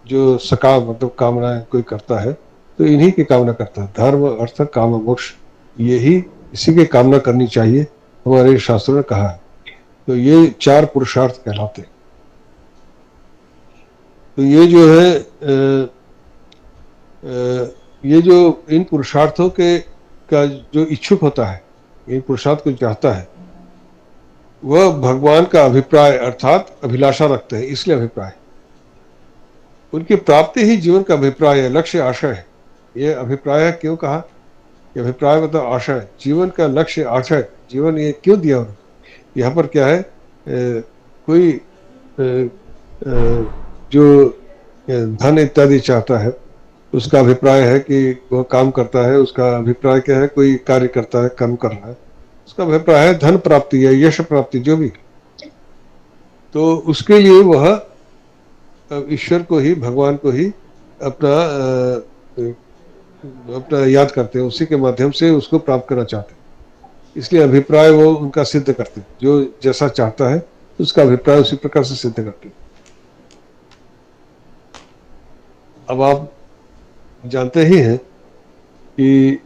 जो सकाम मतलब कामना कोई करता है तो इन्हीं की कामना करता है, धर्म अर्थ काम मोक्ष, यही इसी की कामना करनी चाहिए, हमारे शास्त्रों ने कहा है। तो ये चार पुरुषार्थ कहलाते हैं। तो ये जो है ये जो इन पुरुषार्थों के का जो इच्छुक होता है, इन पुरुषार्थ को चाहता है, वह भगवान का अभिप्राय अर्थात अभिलाषा रखते हैं, इसलिए अभिप्राय। उनकी प्राप्ति ही जीवन का अभिप्राय है, लक्ष्य आशय है। ये अभिप्राय क्यों कहा? ये अभिप्राय मतलब आशय, जीवन का लक्ष्य आशय, जीवन ये क्यों दिया उन्होंने? यहाँ पर क्या है, कोई जो धन इत्यादि चाहता है उसका अभिप्राय है कि वह काम करता है, उसका अभिप्राय क्या है, कोई कार्य करता है, कर्म कर रहा है, उसका अभिप्राय है धन प्राप्ति या यश प्राप्ति जो भी। तो उसके लिए वह ईश्वर को ही, भगवान को ही अपना अपना याद करते हैं, उसी के माध्यम से उसको प्राप्त करना चाहते हैं। इसलिए अभिप्राय वो उनका सिद्ध करते हैं, जो जैसा चाहता है उसका अभिप्राय उसी प्रकार से सिद्ध करते हैं। अब आप जानते ही हैं कि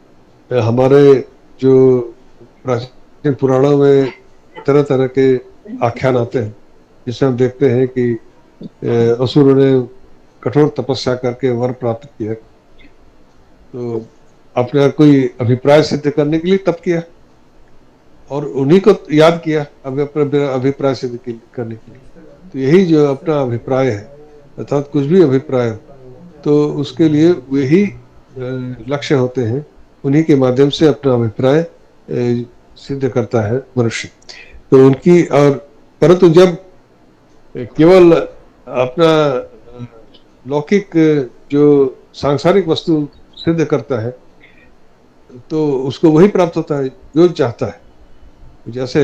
हमारे जो प्राचीन पुराणों में तरह तरह के आख्यान आते हैं, जिसमें हम देखते हैं कि असुरों ने कठोर तपस्या करके वर प्राप्त किया, तो अपना कोई अभिप्राय सिद्ध करने के लिए तप किया और उन्हीं को याद किया अपना अभिप्राय सिद्ध करने के लिए। तो यही जो अपना अभिप्राय है, अर्थात कुछ भी अभिप्राय हो, तो उसके लिए वही लक्ष्य होते हैं, उन्हीं के माध्यम से अपना अभिप्राय सिद्ध करता है मनुष्य। तो उनकी और परंतु जब केवल अपना लौकिक जो सांसारिक वस्तु सिद्ध करता है, तो उसको वही प्राप्त होता है जो चाहता है। जैसे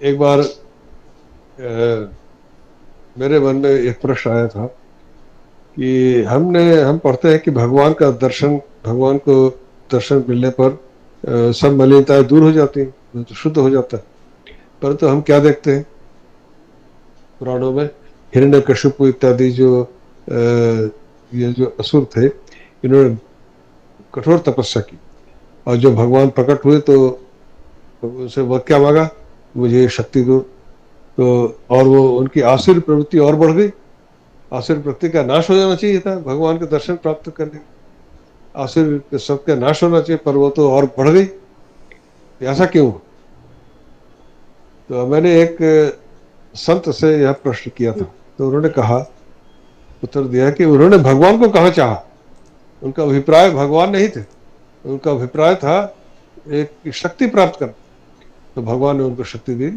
एक बार मेरे मन में एक प्रश्न आया था कि हम पढ़ते हैं कि भगवान को दर्शन मिलने पर सब मलिनताएं दूर हो जाती हैं, तो शुद्ध हो जाता है। परंतु हम क्या देखते हैं पुराणों में, हिरण्यकशिपु इत्यादि जो ये जो असुर थे, इन्होंने कठोर तपस्या की और जब भगवान प्रकट हुए तो उनसे वह क्या मांगा, मुझे शक्ति दो। तो और वो उनकी आसुरी प्रवृत्ति और बढ़ गई। आसुरी प्रवृत्ति का नाश हो जाना चाहिए था भगवान के दर्शन प्राप्त करने, आसुरी सबका नाश होना चाहिए, पर वो तो और बढ़ गई। ऐसा क्यों? तो मैंने एक संत से यह प्रश्न किया था, तो उन्होंने कहा, उत्तर दिया कि उन्होंने भगवान को कहाँ चाहा, उनका अभिप्राय भगवान नहीं थे, उनका अभिप्राय था एक शक्ति प्राप्त करना। तो भगवान ने उनको शक्ति दी।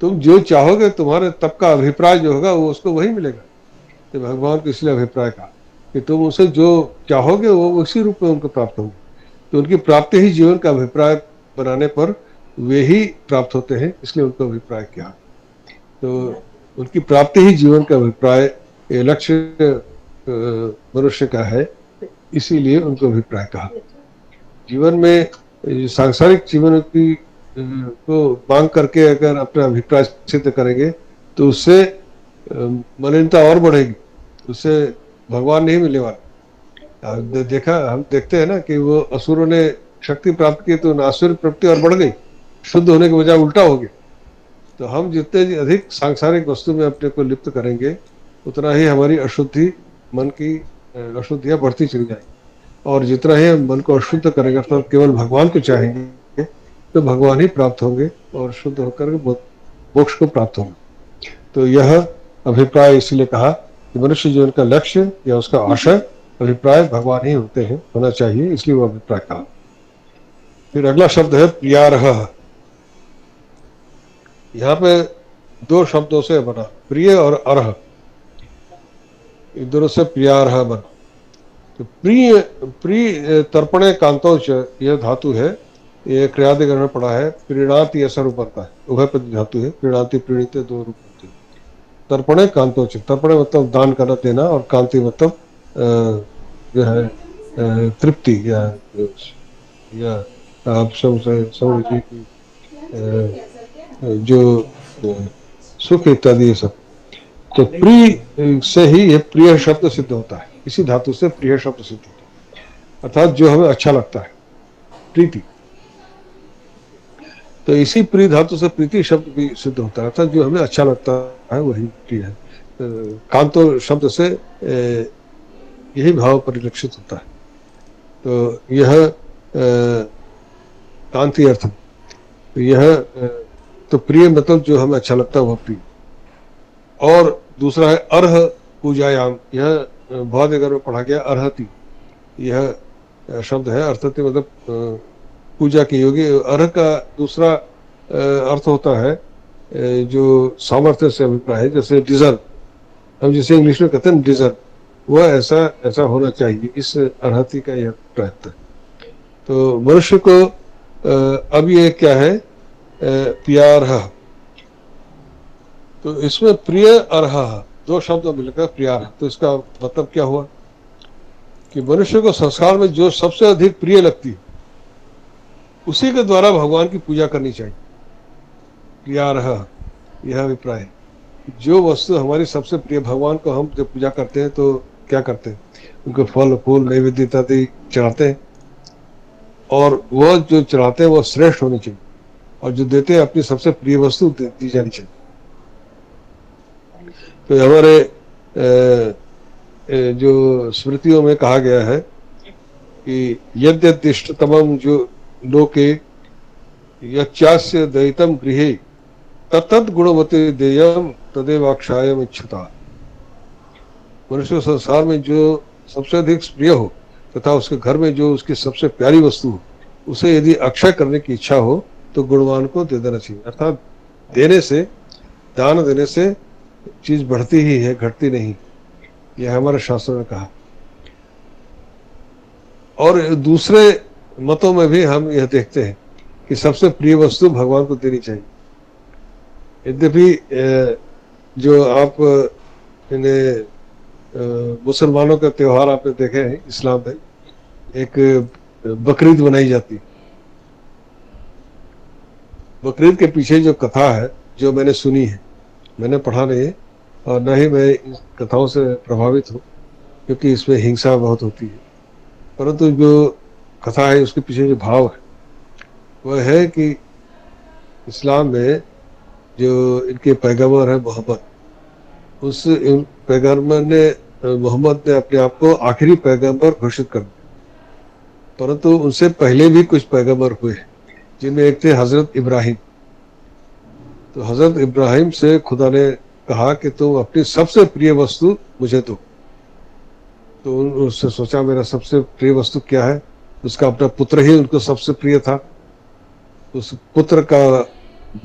तुम जो चाहोगे, तुम्हारे तब का अभिप्राय जो होगा वो उसको वही मिलेगा। तो भगवान को इसलिए अभिप्राय कहा कि तुम उसे जो चाहोगे वो उसी रूप में उनको प्राप्त होंगे। तो उनकी प्राप्ति ही जीवन का अभिप्राय बनाने पर वे ही प्राप्त होते हैं, इसलिए उनको अभिप्राय किया। तो उनकी प्राप्ति ही जीवन का अभिप्राय, लक्ष्य मनुष्य का है, इसीलिए उनको अभिप्राय कहा। जीवन में सांसारिक जीवन की को मांग करके अगर अपना अभिप्राय सिद्ध करेंगे तो उससे मलिनता और बढ़ेगी, उससे भगवान नहीं मिलने वाला। हम देखते हैं ना कि वो असुरों ने शक्ति प्राप्त की तो आसुरी प्रवृत्ति और बढ़ गई, शुद्ध होने के बजाय उल्टा हो गया। तो हम जितने अधिक सांसारिक वस्तु में अपने को लिप्त करेंगे, उतना ही हमारी अशुद्धि, मन की अशुद्धियां बढ़ती चली जाएंगी। और जितना ही हम मन को अशुद्ध करेंगे, तो केवल भगवान को चाहेंगे, तो भगवान ही प्राप्त होंगे और शुद्ध होकर मोक्ष को प्राप्त होंगे। तो यह अभिप्राय इसलिए कहा कि मनुष्य जीवन का लक्ष्य या उसका आशय, अभिप्राय भगवान ही होते हैं, होना चाहिए, इसलिए वो अभिप्राय कहा। फिर अगला शब्द है प्रियारह। यहाँ पे दो शब्दों से बना, प्रिय और अर्ह, इन दोनों से प्रियारह बना। तो प्रिय प्रिय तर्पणे कांतोच, यह धातु है, ये क्रियादिगण में पड़ा है। प्रीणाति ऐसा रूप बनता है, उभयपदी धातु है, प्रीणाति प्रीणित दो रूप होते हैं। तर्पणे कांतोच, तर्पणे मतलब दान करना, देना, और कांति मतलब जो है तृप्ति या आप समझ लीजिए कि जो सुख इत्यादि ये सब। तो प्रिय से ही ये प्रिय शब्द सिद्ध होता है, इसी धातु से प्रिय शब्द सिद्ध होता है, अर्थात जो हमें अच्छा लगता है, प्रीति। तो इसी प्रिय धातु से प्रीति शब्द भी सिद्ध होता है, अर्थात जो हमें अच्छा लगता है वही प्रिय है। कांतो शब्द से यही भाव परिलक्षित होता है। तो यह कांति अर्थ, तो यह तो प्रिय मतलब जो हमें अच्छा लगता है वह प्रिय। और दूसरा है अर्ह पूजायाम, यह बहुत अगर में पढ़ा गया अर्हति, यह शब्द है। अर्थति मतलब पूजा के योग्य। अर्ह का दूसरा अर्थ होता है जो सामर्थ्य से अभिप्राय है, जैसे डिजर्व, हम जिसे इंग्लिश में कहते हैं डिजर्व, वह ऐसा होना चाहिए, इस अर्हति का यह प्रयत्न है। तो मनुष्य को अब ये क्या है, प्रियारह। तो इसमें प्रिय अर्ह दो शब्द मिलकर प्रियारह, तो इसका मतलब क्या हुआ कि मनुष्य को संसार में जो सबसे अधिक प्रिय लगती है उसी के द्वारा भगवान की पूजा करनी चाहिए। प्रिया रहा, यह अभिप्राय है। जो वस्तु हमारी सबसे प्रिय, भगवान को हम जब पूजा करते हैं तो क्या करते हैं, उनको फल फूल नैवेद्य इत्यादि चढ़ाते हैं, और वह जो चढ़ाते हैं वह श्रेष्ठ होनी चाहिए, और जो देते हैं अपनी सबसे प्रिय वस्तु दी जानी चाहिए। तो हमारे जो स्मृतियों में कहा गया है कि यद्यदिष्टतमं जो लोके यच्चास्य दयितम गृहे तत्तद गुणवते देयम तदेवाक्षायम इच्छता। मनुष्य संसार में जो सबसे अधिक प्रिय हो तथा उसके घर में जो उसकी सबसे प्यारी वस्तु हो, उसे यदि अक्षय करने की इच्छा हो तो गुणवान को दे देना चाहिए। अर्थात देने से, दान देने से चीज बढ़ती ही है, घटती नहीं, यह हमारे शास्त्रों ने कहा। और दूसरे मतों में भी हम यह देखते हैं कि सबसे प्रिय वस्तु भगवान को देनी चाहिए। यद्यपि जो आप मुसलमानों का त्योहार आपने देखे हैं, इस्लाम में एक बकरीद बनाई जाती है। बकरीद के पीछे जो कथा है, जो मैंने सुनी है, मैंने पढ़ा नहीं है और न ही मैं इन कथाओं से प्रभावित हूँ, क्योंकि इसमें हिंसा बहुत होती है। परंतु जो कथा है उसके पीछे जो भाव है वह है कि इस्लाम में जो इनके पैगंबर है मोहम्मद, उस पैगंबर ने, मोहम्मद ने अपने आप को आखिरी पैगंबर घोषित कर दिया। परंतु उनसे पहले भी कुछ पैगंबर हुए, जिनमें एक थे हजरत इब्राहिम। तो हजरत इब्राहिम से खुदा ने कहा कि तुम अपनी सबसे प्रिय वस्तु मुझे दो। तो उससे सोचा मेरा सबसे प्रिय वस्तु क्या है, उसका अपना पुत्र ही उनको सबसे प्रिय था। उस पुत्र का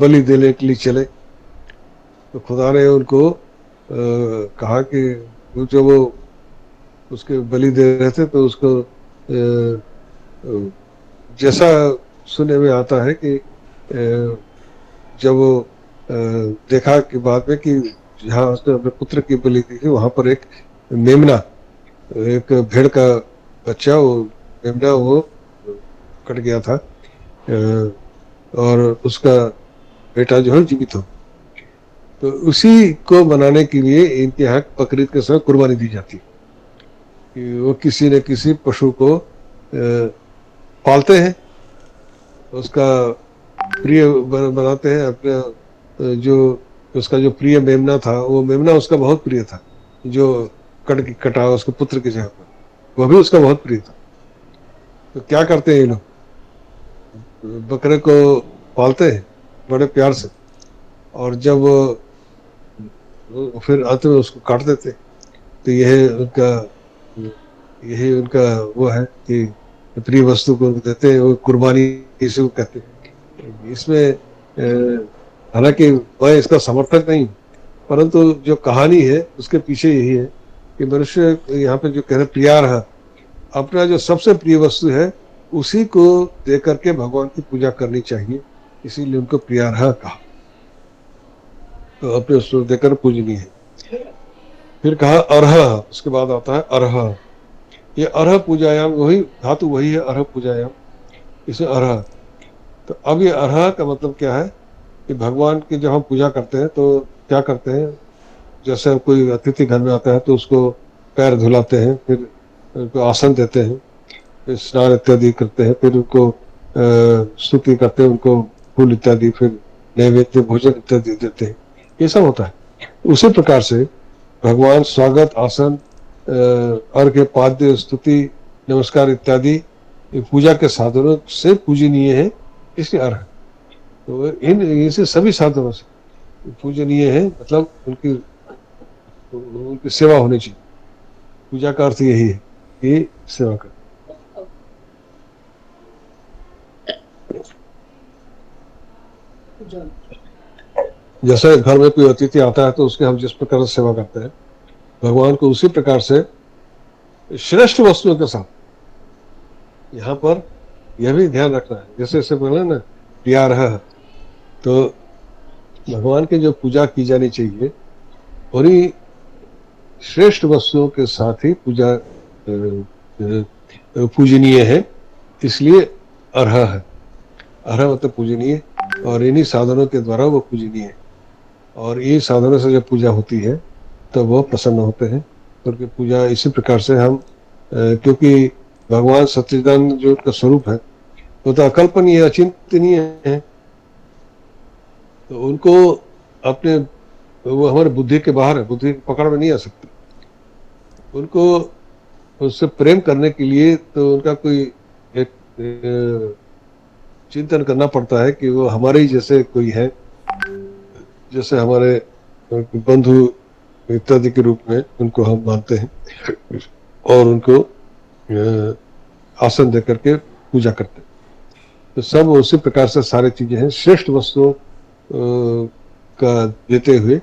बलि देने के लिए चले, तो खुदा ने उनको कहा कि जो वो उसके बलि दे रहे थे तो उसको जैसा सुनने में आता है कि जब वो देखा कि बाद में कि जहाँ उसने अपने पुत्र की बलि दी थी वहां पर एक मेमना, एक भेड़ का बच्चा, वो मेमना वो कट गया था, और उसका बेटा जो है जीवित हो। तो उसी को बनाने के लिए इनके यहाँ बकरीद के समय कुर्बानी दी जाती है कि वो किसी न किसी पशु को पालते हैं, उसका प्रिय बनाते हैं। अपने जो उसका जो प्रिय मेमना था, वो मेमना उसका बहुत प्रिय था, जो कटा उसके पुत्र की जगह पर, वह भी उसका बहुत प्रिय था। तो क्या करते हैं ये लोग, बकरे को पालते हैं बड़े प्यार से, और जब फिर अंत में उसको काट देते। तो यही उनका वो है कि प्रिय वस्तु को देते हैं, वो कुर्बानी इसी को कहते हैं। इसमें हालांकि मैं इसका समर्थक नहीं, परंतु जो कहानी है उसके पीछे यही है कि मनुष्य यहाँ पे जो कह रहे प्रियार है, अपना जो सबसे प्रिय वस्तु है उसी को दे करके भगवान की पूजा करनी चाहिए, इसीलिए उनको प्रियार कहा। तो अपने उसको देकर पूजनीय है। फिर कहा अर्ह, उसके बाद आता है अर्ह। ये अर्ह पूजायाम, वही धातु वही है, अर्ह पूजायाम, इसे अर्ह। तो अब ये अर्ह का मतलब क्या है कि भगवान की जब हम पूजा करते हैं तो क्या करते हैं, जैसे कोई अतिथि घर में आता है तो उसको पैर धुलाते हैं, फिर उनको आसन देते हैं, फिर स्नान इत्यादि करते हैं, फिर उनको स्तुति करते हैं, उनको फूल इत्यादि, फिर नैवेद्य भोजन इत्यादि देते हैं। ये सब होता है। उसी प्रकार से भगवान स्वागत, आसन, अर्घ्य, पाद्य, स्तुति, नमस्कार इत्यादि पूजा के साधनों से पूजनीय है, इसलिए अर्घ। तो इनसे सभी साधनों से पूजनीय है, मतलब उनकी सेवा होनी चाहिए। पूजा का अर्थ यही है कि सेवा कर। जैसे घर में कोई अतिथि आता है तो उसके हम जिस प्रकार से सेवा करते हैं, भगवान को उसी प्रकार से श्रेष्ठ वस्तुओं के साथ यहाँ पर यह भी ध्यान रखना है। जैसे जैसे बोला ना प्यार है, तो भगवान की जो पूजा की जानी चाहिए उन्हीं श्रेष्ठ वस्तुओं के साथ ही पूजा पूजनीय है, इसलिए अर्ह है। अर्ह मतलब पूजनीय, और इन्हीं साधनों के द्वारा वो पूजनीय है। और ये साधनों से जब पूजा होती है तो वो प्रसन्न होते हैं। क्योंकि पूजा इसी प्रकार से हम क्योंकि भगवान सच्चिदानंद जो उनका स्वरूप है वो तो अकल्पनीय अचिंतनीय है, तो उनको अपने वो हमारे बुद्धि के बाहर है, बुद्धि की पकड़ में नहीं आ सकते। उनको उससे प्रेम करने के लिए तो उनका कोई एक चिंतन करना पड़ता है कि वो हमारे ही जैसे कोई है, जैसे हमारे बंधु इत्यादि के रूप में उनको हम मानते हैं और उनको आसन दे करके पूजा करते हैं। तो सब उसी प्रकार से सारी चीजें हैं, श्रेष्ठ वस्तुओं का देते हुए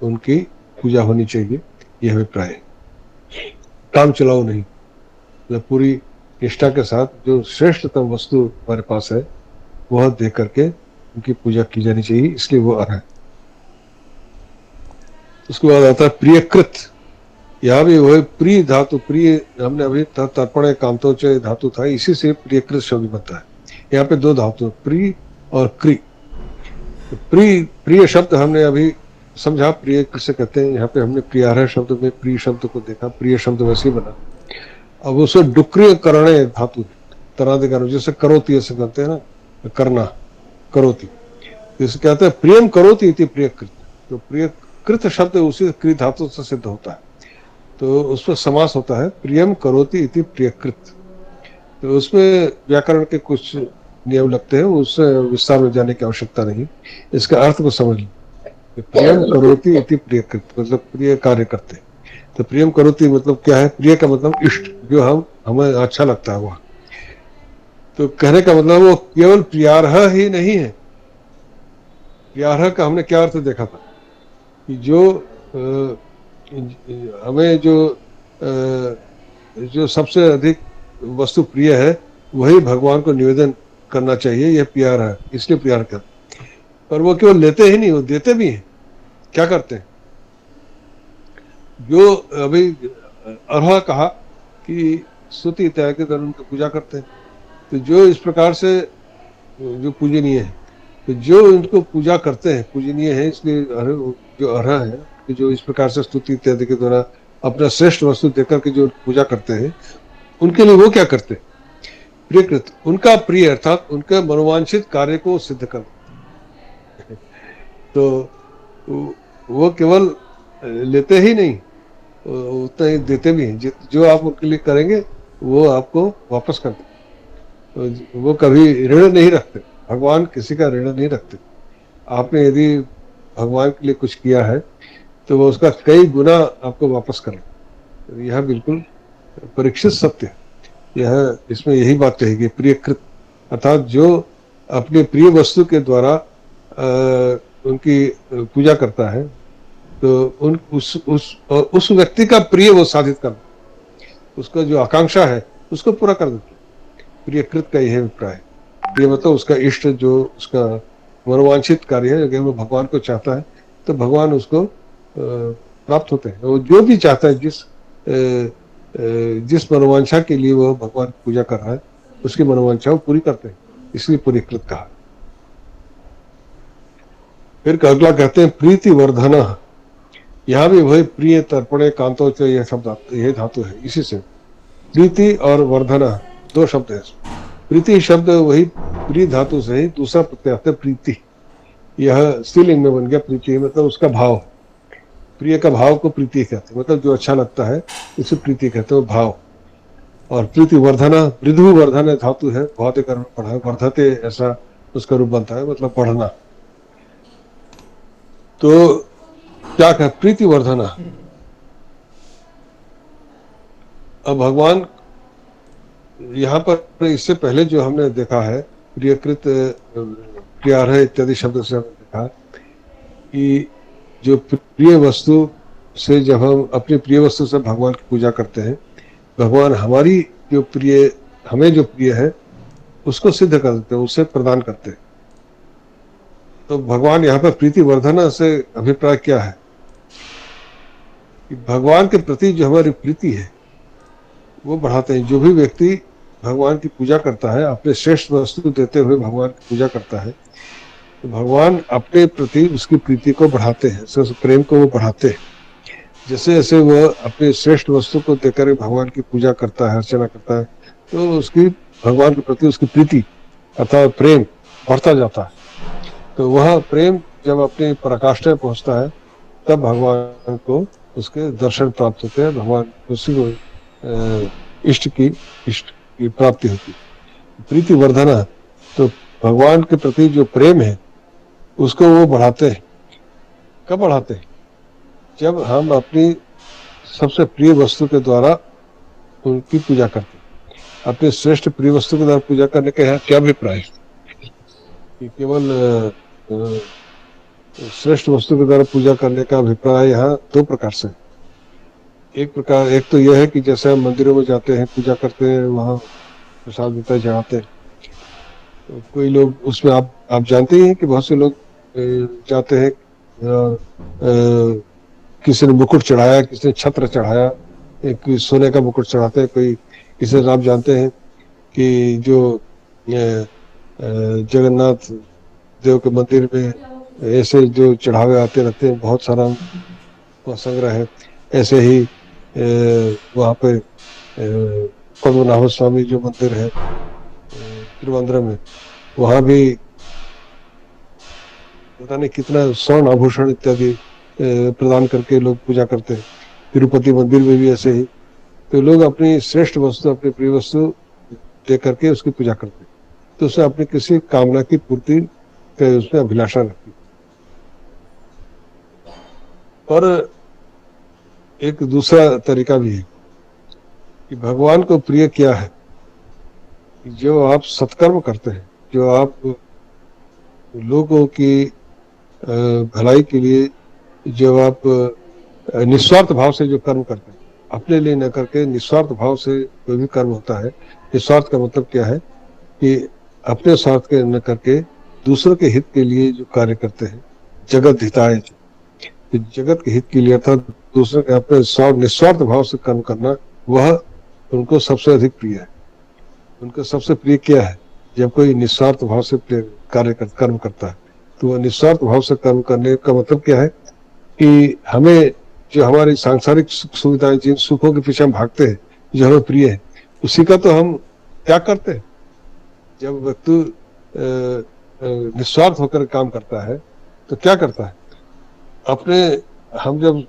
उनकी पूजा होनी चाहिए, यह अभिप्राय है। काम चलाओ नहीं, मतलब पूरी निष्ठा के साथ जो श्रेष्ठतम वस्तु हमारे पास है वह दे करके उनकी पूजा की जानी चाहिए, इसलिए वो अर्ह है। उसके बाद आता है प्रियकृत। यहाँ भी वही प्रिय धातु, प्रिय हमने अभी तर्पण कांतोच धातु था, इसी से प्रियकृत शब्द बनता है। यहाँ पे दो धातु, प्रिय और क्रि। प्रिय प्रिय शब्द हमने अभी समझा प्रिय किसे कहते हैं, यहाँ पे हमने प्रियारह शब्द में प्रिय शब्द को देखा, प्रिय शब्द वैसे ही बना। अब उसे डुक्रिय करणे धातु तरादिकार, जैसे करोती ऐसे कहते हैं ना, करना करोती, जैसे कहते हैं प्रियम करोती इति प्रियकृत। तो प्रियकृत शब्द उसी क्रि धातु से सिद्ध होता है, तो उसमें समास होता है प्रियम करोति इति प्रियकृत। तो उसमें व्याकरण के कुछ नियम लगते हैं, उससे विस्तार में जाने की आवश्यकता नहीं, इसका अर्थ को समझ लो। प्रियम करोति इति प्रियकृत मतलब प्रिय कार्य करते। तो प्रियम करोति मतलब क्या है, प्रिय का मतलब इष्ट, जो हमें अच्छा लगता है वह। तो कहने का मतलब वो केवल प्रियार्ह ही नहीं है। प्रियार्ह का हमने क्या अर्थ देखा था कि जो हमें जो सबसे अधिक वस्तु प्रिय है वही भगवान को निवेदन करना चाहिए, यह प्यार है, इसलिए प्यार कर। पर वो केवल लेते ही नहीं, वो देते भी हैं। क्या करते हैं, जो अभी अर्ह कहा कि स्तुति इत्यादि के द्वारा उनकी पूजा करते हैं। तो जो इस प्रकार से जो पूजनीय है, तो जो इनको पूजा करते हैं पूजनीय है, इसलिए जो अर्ह है, जो इस प्रकार से स्तुति इत्यादि के द्वारा अपना श्रेष्ठ वस्तु देकर के जो पूजा करते हैं, उनके लिए वो क्या करते हैं, प्रियकृत, उनका प्रिय अर्थात उनके मनोवांछित कार्य को सिद्ध कर। तो वो केवल लेते ही नहीं, उतना ही देते भी हैं। जो आप उनके लिए करेंगे वो आपको वापस कर दें। तो वो कभी ऋण नहीं रखते, भगवान किसी का ऋण नहीं रखते। आपने यदि भगवान के लिए कुछ किया है तो वो उसका कई गुना आपको वापस करें। तो यह बिल्कुल परीक्षित सत्य है। यह इसमें यही बात कहेगी, प्रियकृत अर्थात जो अपने प्रिय वस्तु के द्वारा उनकी पूजा करता है, तो उस व्यक्ति का प्रिय वो साधित करना, उसका जो आकांक्षा है उसको पूरा कर देते। प्रियकृत का यह अभिप्राय है। प्रिय मतलब उसका इष्ट, जो उसका मनोवांछित कार्य है, अगर वो भगवान को चाहता है तो भगवान उसको प्राप्त होते हैं। वो जो भी चाहता है, जिस मनोवांछा के लिए वो भगवान की पूजा कर रहा है, उसकी मनोवांछा वो पूरी करते हैं, इसलिए प्रियकृत कहा। फिर अगला कहते हैं प्रीति वर्धन। यहाँ भी वही प्रिय तर्पणे कांतो यह शब्द, यह धातु है, इसी से प्रीति और वर्धन दो शब्द है। प्रीति शब्द वही प्रिय धातु से ही दूसरा प्रत्यय आता है प्रीति, यह स्त्रीलिंग में बन गया। प्रीति मतलब उसका भाव, प्रिय का भाव को प्रीति कहते हैं, मतलब जो अच्छा लगता है उसे प्रीति कहते हैं, भाव। और प्रीति वर्धना, मृदु वर्धन धातु है, बहुत कर्म पढ़ा, वर्धते ऐसा उसका रूप बनता है, मतलब पढ़ना। तो क्या कह प्रीति वर्धना। अब भगवान यहाँ पर इससे पहले जो हमने देखा है प्रियकृत, प्रियार्ह इत्यादि शब्द से हमने देखा कि जो प्रिय वस्तु से, जब हम अपनी प्रिय वस्तु से भगवान की पूजा करते हैं, भगवान हमारी जो प्रिय, हमें जो प्रिय है उसको सिद्ध कर देते हैं, उसे प्रदान करते हैं। तो भगवान यहाँ पर प्रीति वर्धना से अभिप्राय क्या है कि भगवान के प्रति जो हमारी प्रीति है वो बढ़ाते हैं। जो भी व्यक्ति भगवान की पूजा करता है, अपने श्रेष्ठ वस्तु देते हुए भगवान की पूजा करता है, तो भगवान अपने प्रति उसकी प्रीति को बढ़ाते हैं, उस प्रेम को वो बढ़ाते हैं। जैसे जैसे वह अपनी श्रेष्ठ वस्तु को देकर भगवान की पूजा करता है, अर्चना करता है, तो उसकी भगवान के प्रति उसकी प्रीति अर्थात प्रेम बढ़ता जाता है। तो वह प्रेम जब अपनी पराकाष्ठा में पहुंचता है, तब भगवान को उसके दर्शन प्राप्त होते हैं, भगवान उसी को इष्ट की प्राप्ति होती है। प्रीति वर्धना, तो भगवान के प्रति जो प्रेम है उसको वो बढ़ाते हैं। कब बढ़ाते हैं? जब हम अपनी सबसे प्रिय वस्तु के द्वारा उनकी पूजा करते हैं। अपने श्रेष्ठ प्रिय वस्तु के द्वारा पूजा करने का यहाँ क्या अभिप्राय है कि केवल श्रेष्ठ वस्तु के द्वारा पूजा करने का अभिप्राय यहाँ दो प्रकार से। एक तो यह है कि जैसे हम मंदिरों में जाते हैं, पूजा करते हैं, वहाँ प्रसाद मिलता चढ़ाते हैं, तो कोई लोग उसमें आप जानते ही हैं कि बहुत से लोग जाते हैं, किसी ने मुकुट चढ़ाया, किसी ने छत्र चढ़ाया, एक सोने का मुकुट चढ़ाते हैं, कोई किसी ने, आप जानते हैं कि जो जगन्नाथ देव के मंदिर में ऐसे जो चढ़ावे आते रहते हैं, बहुत सारा संग्रह है। ऐसे ही वहाँ पे पद्मनाभ स्वामी जो मंदिर है त्रिवेंद्रम में, वहाँ भी पता नहीं कितना स्वर्ण आभूषण इत्यादि प्रदान करके लोग पूजा करते हैं। तिरुपति मंदिर में भी ऐसे ही। तो लोग अपनी श्रेष्ठ वस्तु, अपनी प्रिय वस्तु दे करके उसकी पूजा करते हैं, तो उससे अपनी किसी कामना की पूर्ति उसमें अभिलाषा रहती है। और एक दूसरा तरीका भी है कि भगवान को प्रिय क्या है, जो आप सत्कर्म करते हैं, जो आप लोगों की भलाई के लिए जो आप निस्वार्थ भाव से जो कर्म करते हैं, अपने लिए न करके निस्वार्थ भाव से कोई भी कर्म होता है। निस्वार्थ का मतलब क्या है कि अपने स्वार्थ के न करके दूसरों के हित के लिए जो कार्य करते हैं, जगत हिताय, जगत के हित के लिए अर्थात दूसरे के अपने निस्वार्थ भाव से कर्म करना, वह उनको सबसे अधिक प्रिय है। उनको सबसे प्रिय क्या है? जब कोई निस्वार्थ भाव से कर्म करता है, तो वह निस्वार्थ भाव से कर्म करने का मतलब क्या है कि हमें जो हमारी सांसारिक सुख सुविधाएं, जिन सुखों के पीछे हम भागते हैं, जो हमें प्रिय है, उसी का तो हम त्याग करते हैं। जब व्यक्ति निस्वार्थ होकर काम करता है तो क्या करता है? अपने, हम जब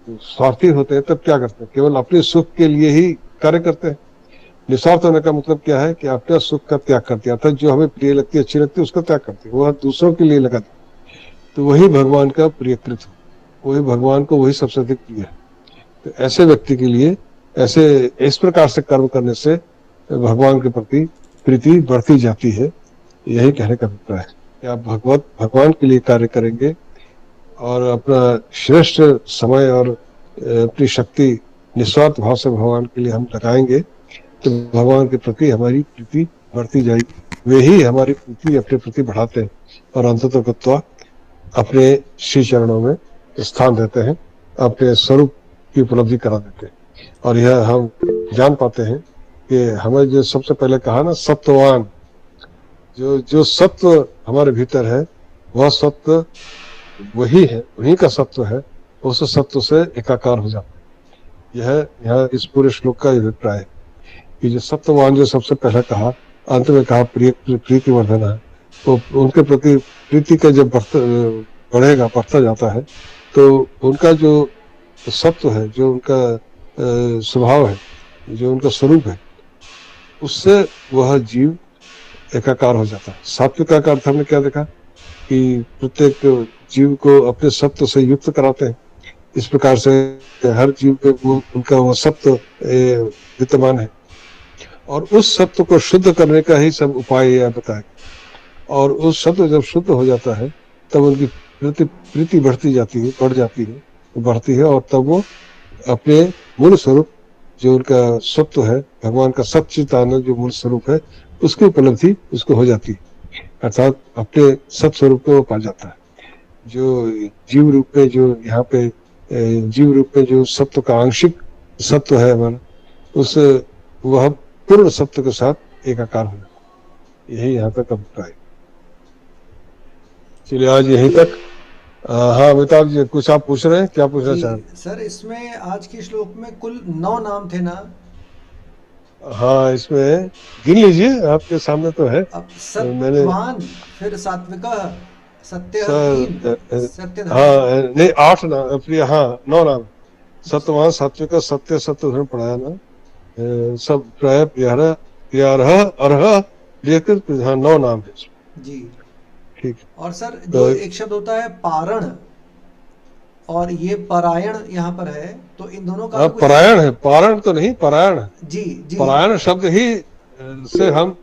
स्वार्थी होते हैं तब क्या करते हैं? केवल अपने सुख के लिए ही कार्य करते हैं। निस्वार्थ होने का मतलब क्या है कि अपने सुख का त्याग करते हैं, अर्थात जो हमें प्रिय लगती है, अच्छी लगती है, उसका त्याग करते हैं, वह दूसरों के लिए लगाते हैं। तो वही भगवान का प्रियकृत है, वही भगवान को वही सबसे अधिक प्रिय है। तो ऐसे व्यक्ति के लिए ऐसे इस प्रकार से कर्म करने से भगवान के प्रति प्रीति बढ़ती जाती है। यही कहने का अभिप्राय है कि आप भगवान के लिए कार्य करेंगे और अपना श्रेष्ठ समय और अपनी शक्ति निस्वार्थ भाव से भगवान के लिए हम लगाएंगे, तो भगवान के प्रति हमारी प्रीति बढ़ती जाएगी। वे ही हमारी प्रीति अपने प्रति बढ़ाते हैं और अंततः अपने श्री चरणों में स्थान देते हैं, अपने स्वरूप की उपलब्धि करा देते हैं। और यह हम जान पाते हैं कि हमें जो सबसे पहले कहा ना, सत्ववान, जो सत्व हमारे भीतर है, वह सत्व वही है, वही का सत्व है, उस सत्व से एकाकार हो जाता है। यह यहाँ इस पूरे श्लोक का अभिप्राय है कि जो सत्ववान, जो सबसे पहले कहा, अंत में कहा प्रीति वर्धन है, तो उनके प्रति प्रीति का जब बढ़ेगा, बढ़ता जाता है, तो उनका जो सत्व है, जो उनका स्वभाव है, जो उनका स्वरूप है, उससे वह जीव एकाकार हो जाता है। सात्विका का अर्थ हमने क्या देखा कि प्रत्येक जीव को अपने सत्व से युक्त कराते हैं। इस प्रकार से हर जीव के उनका वो सत्व विद्यमान है, और उस सत्व को शुद्ध करने का ही सब उपाय यह बताया। और उस सत्व जब शुद्ध हो जाता है, तब उनकी प्रीति बढ़ती जाती है, बढ़ती है, और तब वो अपने मूल स्वरूप, जो उनका सत्व है, भगवान का सच्चिदानंद जो मूल स्वरूप है, उसकी उपलब्धि उसको हो जाती है, अर्थात अपने सत स्वरूप को वो पा जाता है। जो जीव रूप में, जो यहाँ पे जीव रूप में जो सत्व का आंशिक सत्व है हमारा, उस वह पूर्ण सत्य के साथ एकाकार हो जाता। यही यहाँ तक अभिप्राय। चलिए आज यहीं तक। हाँ अमिताभ जी कुछ आप पूछ रहे हैं, क्या पूछना जी चाह रहे सर, इसमें आज के श्लोक में कुल 9 नाम थे ना? हैं? हाँ इसमें गिन लीजिए, आपके सामने तो है। अब मैंने सत्वान, फिर सात्विका, सत्य सर 3, सत्य धर्म। हाँ नहीं 8 नाम प्रिय, हाँ 9 नाम। सत्यवान सात्विक सत्य सत्य धर्म पढ़ाया ना। सब प्राय प्यारा प्यारह अरह लेकर, हाँ 9 नाम है इसमें। जी। ठीक है। और सर जो तो एक शब्द होता है पारण, और ये परायण यहाँ पर है, तो इन दोनों का हाँ भी कुछ। परायण है, पारण तो नहीं, परायण है। जी जी। परायण शब्द ही से हम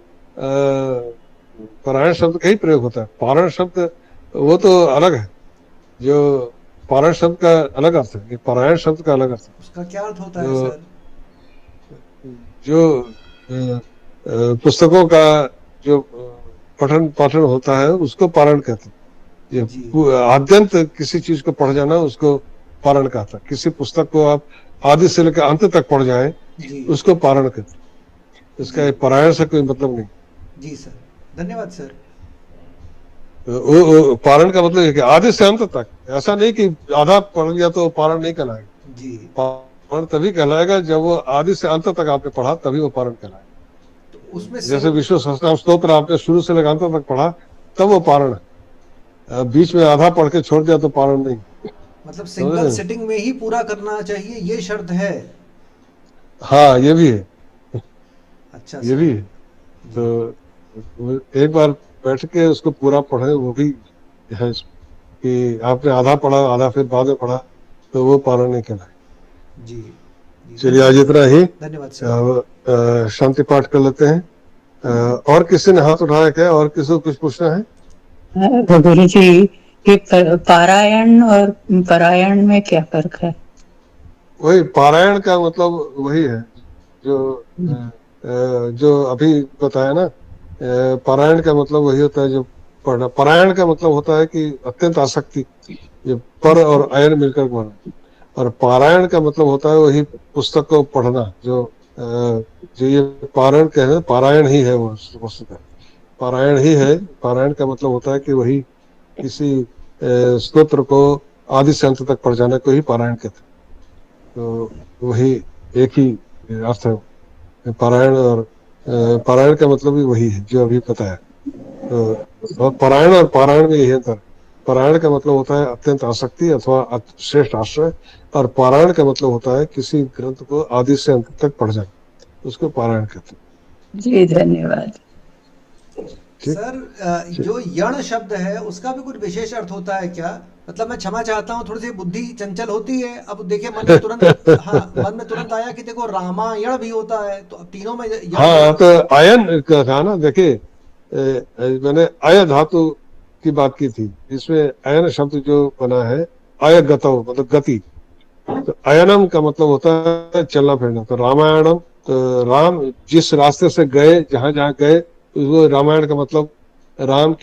परायण शब्द का ही प्रयोग होता है। पारण शब्द वो तो अलग है। जो पारण शब्द का अलग अर्थ है, ये परायण शब्द का अलग अर्थ है। उसका क्या अर्थ होता है जो सर? जो पुस्तकों का जो पठन पाठन होता है उसको पारण कहते हैं। ये जी आद्यंत किसी चीज को पढ़ जाना उसको पारण कहता है। किसी पुस्तक को आप आदि से लेकर अंत तक पढ़ जाए जी उसको पारण कहते हैं। इसका जी। ये परायण से कोई मतलब नहीं। जी सर, धन्यवाद सर। वो पारण का मतलब है कि आदि से अंत तक, ऐसा नहीं कि आधा पढ़ लिया तो पारण नहीं कहलाएगा। जी। पारण तभी कहलाएगा जब वो आदि से अंत तक आपने पढ़ा, तभी वो पारण कहलाएगा। तो उसमें जैसे सिंग विष्णु सहस्त्रनाम स्तोत्र आपने शुरू से लेकर अंत तक पढ़ा, तब वो पारण है। बीच में आधा पढ़ के छोड़ दिया तो पारण नहीं। मतलब समझ सिंगल रहे हैं? सिटिंग में ही पूरा करना चाहिए, ये शर्त है? हाँ ये भी है, अच्छा ये सर। भी है। जी तो एक बार बैठ के उसको पूरा पढ़े, वो भी है कि आपने आधा पढ़ा आधा फिर बाद में पढ़ा, तो वो पारण नहीं कहलाए। जी। जी चलिए धन्यवाद आज सर। इतना ही। धन्यवाद सर। शांति पाठ कर लेते हैं। और किसी ने हाथ उठाया क्या? और किसी को कुछ पूछना है? गुरु जी, ये पारायण और परायण में क्या फर्क है? वही पारायण का मतलब वही है जो जो अभी बताया ना। पारायण का मतलब वही होता है जो पढ़ना। पारायण का मतलब होता है कि अत्यंत आसक्ति, जो पर और अयन मिलकर पढ़ना। और पारायण का मतलब होता है वही पुस्तक को पढ़ना। जो ये पारायण कहते हैं, पारायण ही है वो पुस्तक, पारायण ही है। पारायण का मतलब होता है कि वही किसी स्तोत्र को आदि से अंत तक पढ़ जाने को ही पारायण कहते हैं। तो वही एक ही अर्थ है पारायण। और पारायण का मतलब भी वही है जो अभी बताया। तो और पारायण और पारायण में यही अंतर। पारायण का मतलब होता है अत्यंत आसक्ति अथवा श्रेष्ठ आश्रय, और पारायण का मतलब होता है किसी ग्रंथ को आदि से अंत तक पढ़ जाना, उसको पारायण कहते जी धन्यवाद। हैं। ठीक। सर जो यण शब्द है उसका भी कुछ विशेष अर्थ होता है क्या? मतलब मैं क्षमा चाहता हूँ, थोड़ी सी बुद्धि चंचल होती है। अब देखिए मन में तुरंत, हाँ मन में तुरंत आया कि देखो रामायण भी होता है, तो अब तीनों में यण तो। हाँ तो आयन का था ना, देखिए मैंने अय धातु की बात की थी। इसमें अयन शब्द जो बना है, अय गतौ मतलब गति। तो अयनम का मतलब होता है चलना फिरना। तो रामायणम, तो राम जिस रास्ते से गए, जहां जहां गए, वो रामायण का मतलब राम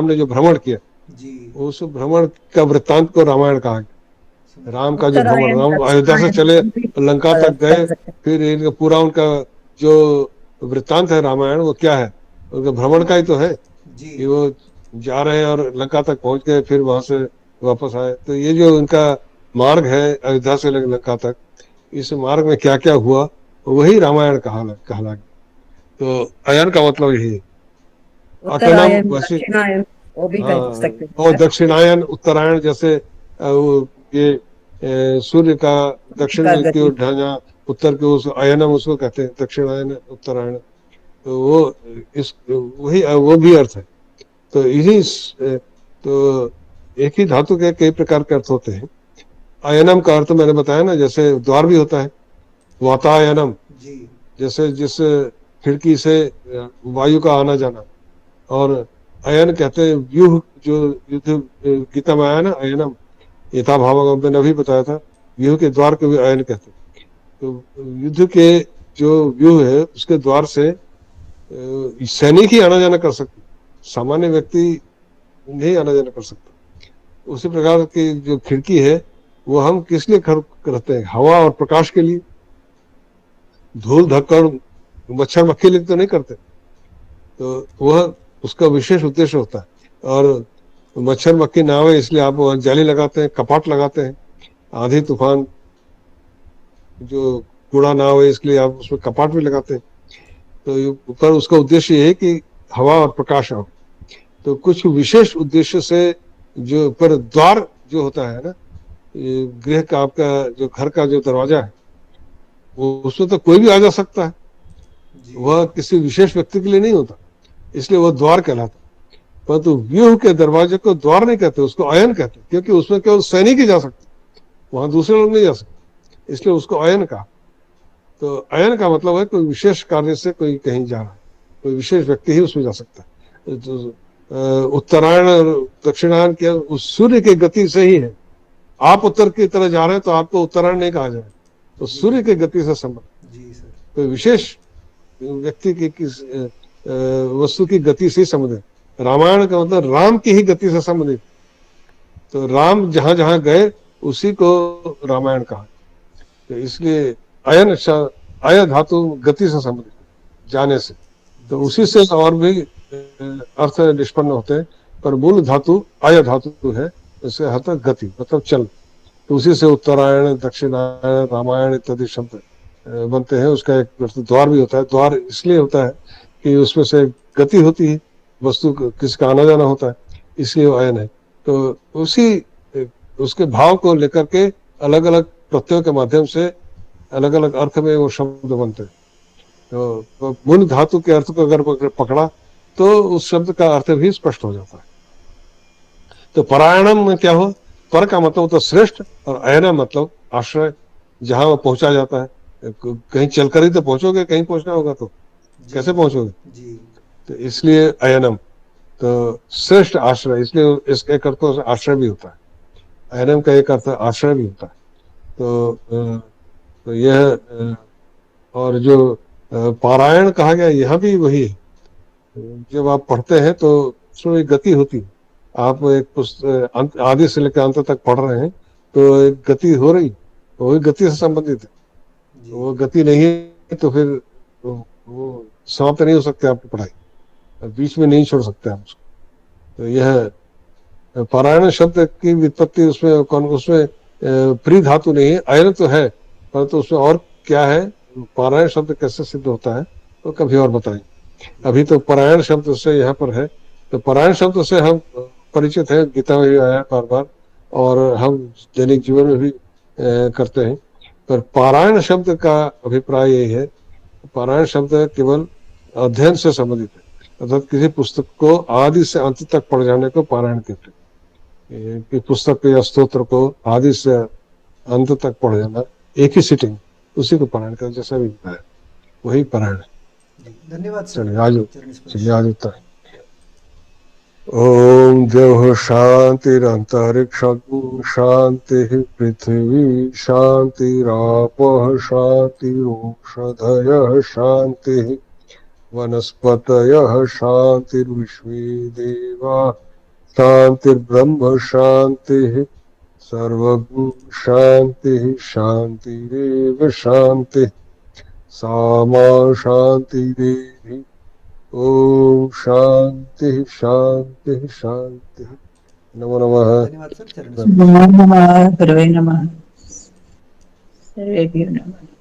ने जो भ्रमण किया, जी। उस भ्रमण का वृत्तांत को रामायण कहा गया। राम का जो भ्रमण, उत्तरायण राम अयोध्या से दक्षिणायन चले भी लंका तक कर गए, सकते फिर इनका पूरा उनका जो वृत्तांत है रामायण, वो क्या है? उनका भ्रमण का ही तो है जी कि वो जा रहे हैं और लंका तक पहुंच गए, फिर वहां से वापस आए। तो ये जो उनका मार्ग है अयोध्या से लेकर लंका तक, इस मार्ग में क्या क्या हुआ, वही रामायण कहला गया। तो अयन का मतलब यही है। अकनम उत्तरायण वैसे, दक्षिणायन वो भी हाँ, कर सकते हैं और सर। दक्षिणायन उत्तरायण जैसे वो ये सूर्य का का दक्षिण की गति। ओर ढलना, उत्तर की ओर अयनम उसको कहते हैं, दक्षिणायन उत्तरायण। तो वो इस वही वो भी अर्थ है। तो तो एक ही धातु के कई प्रकार के अर्थ होते हैं। अयनम का अर्थ मैंने बताया ना, जैसे द्वार भी होता है, वातायनम, जी जैसे जिस खिड़की से वायु का आना जाना। और अयन कहते हैं व्यूह, जो युद्ध गीता में आया ना अयनम, यथा भावगम मैंने अभी बताया था, व्यूह के द्वार को भी अयन कहते हैं। तो युद्ध के जो व्यूह है उसके द्वार से सैनिक ही आना जाना कर सकते, सामान्य व्यक्ति नहीं आना जाना कर सकता। उसी प्रकार की जो खिड़की है वो हम किस लिए करते हैं? हवा और प्रकाश के लिए। धूल धक्कड़ मच्छर मक्खी लिए तो नहीं करते। तो वह उसका विशेष उद्देश्य होता है। और मच्छर मक्खी ना आवे इसलिए आप वहाँ जाली लगाते हैं, कपाट लगाते हैं। आंधी तूफान जो कूड़ा ना हो इसलिए आप उसमें कपाट भी लगाते हैं। तो पर उसका उद्देश्य ये है कि हवा और प्रकाश हो। तो कुछ विशेष उद्देश्य से जो पर द्वार जो होता है ना, ये गृह का आपका जो घर का जो दरवाजा है, वो उसमें तो कोई भी आ जा सकता है। जी वह किसी विशेष व्यक्ति के लिए नहीं होता, इसलिए वह द्वार कहलाता है। परंतु व्यूह के दरवाजे को द्वार नहीं कहते, उसको अयन कहते, क्योंकि उसमें केवल सैनिक ही जा सकते, वहां दूसरे लोग नहीं जा सकते, इसलिए उसको अयन कहा। तो अयन का मतलब है कोई विशेष कार्य से कोई कहीं जा रहा है, कोई विशेष व्यक्ति ही उसमें जा सकता है। तो उत्तरायण और दक्षिणायन के उस सूर्य की गति से ही है। आप उत्तर की तरह जा रहे हैं तो आपको उत्तरायण नहीं कहा जाए, तो सूर्य की गति से संबंध, जी सर। कोई विशेष व्यक्ति की किस वस्तु की गति से संबंधित। रामायण का मतलब राम की ही गति से संबंधित। तो राम जहां जहां गए उसी को रामायण कहा। तो इसलिए अयन अय धातु गति से संबंधित, जाने से। तो उसी से और भी अर्थ निष्पन्न होते हैं, पर मूल धातु अय धातु है, इससे अर्थ गति मतलब चल। तो उसी से उत्तरायण, दक्षिणायन, रामायण इत्यादि शब्द बनते हैं। उसका एक द्वार भी होता है। द्वार इसलिए होता है कि उसमें से गति होती है, वस्तु किसका आना जाना होता है, इसलिए वो अयन है। तो उसी उसके भाव को लेकर के अलग अलग प्रत्ययों के माध्यम से अलग अलग अर्थ में वो शब्द बनते हैं। तो मूल धातु के अर्थ को अगर पकड़ा तो उस शब्द का अर्थ भी स्पष्ट हो जाता है। तो परायणम में क्या हो, पर का मतलब तो श्रेष्ठ, और अयनम मतलब आश्रय, जहां वो पहुंचा जाता है। कहीं चलकर ही तो पहुंचोगे, कहीं पहुंचना होगा तो कैसे पहुंचोगे। जी तो इसलिए अयनम तो श्रेष्ठ आश्रय, इसलिए इसके एक अर्थ को आश्रय भी होता है। अयनम का एक अर्थ आश्रय भी होता है। तो यह और जो पारायण कहा गया यहाँ भी वही है। जब आप पढ़ते हैं तो उसमें एक गति होती है। आप एक पुस्तक आदि से लेकर अंत तक पढ़ रहे हैं तो एक गति हो रही, तो वही गति से संबंधित है। जी तो वो गति नहीं है तो फिर वो समाप्त नहीं हो सकते आपकी पढ़ाई, बीच में नहीं छोड़ सकते आप उसको। तो यह पारायण शब्द की व्युत्पत्ति उसमें प्री धातु नहीं है, अयन तो है, परंतु उसमें और क्या है, पारायण शब्द कैसे सिद्ध होता है तो कभी और बताएंगे। अभी तो पारायण शब्द से यहाँ पर है। तो पारायण शब्द से हम परिचित हैं, गीता में भी आया बार बार, और हम दैनिक जीवन में भी करते हैं। पर पारायण शब्द का अभिप्राय यही है, पारायण शब्द केवल अध्ययन से संबंधित है, अर्थात किसी पुस्तक को आदि से अंत तक पढ़ जाने को पारायण कहते हैं। कि पुस्तक या स्तोत्र को आदि से अंत तक पढ़ जाना एक ही सिटिंग, उसी को पारायण कहते, जैसा भी बताया वही पारायण है। जी धन्यवाद सर। चलिए आज चरण स्पर्श। चलिए आज होता है। ओम देव शांतिरंतरिक्षं शांति पृथ्वी शांतिरापः शांतिरोषधयः शांति वनस्पतयः शांतिर्विश्वे देवा शांतिर्ब्रह्म शांति सर्वभूत शांति शांतिरेव शांति सामा शांतिरेधि। ओम शांति शांति शांति। नमो नमः। धन्यवाद सर। चरण स्पर्श। नमो नमः, गुरवे नमः, सर्वेभ्यो नमः।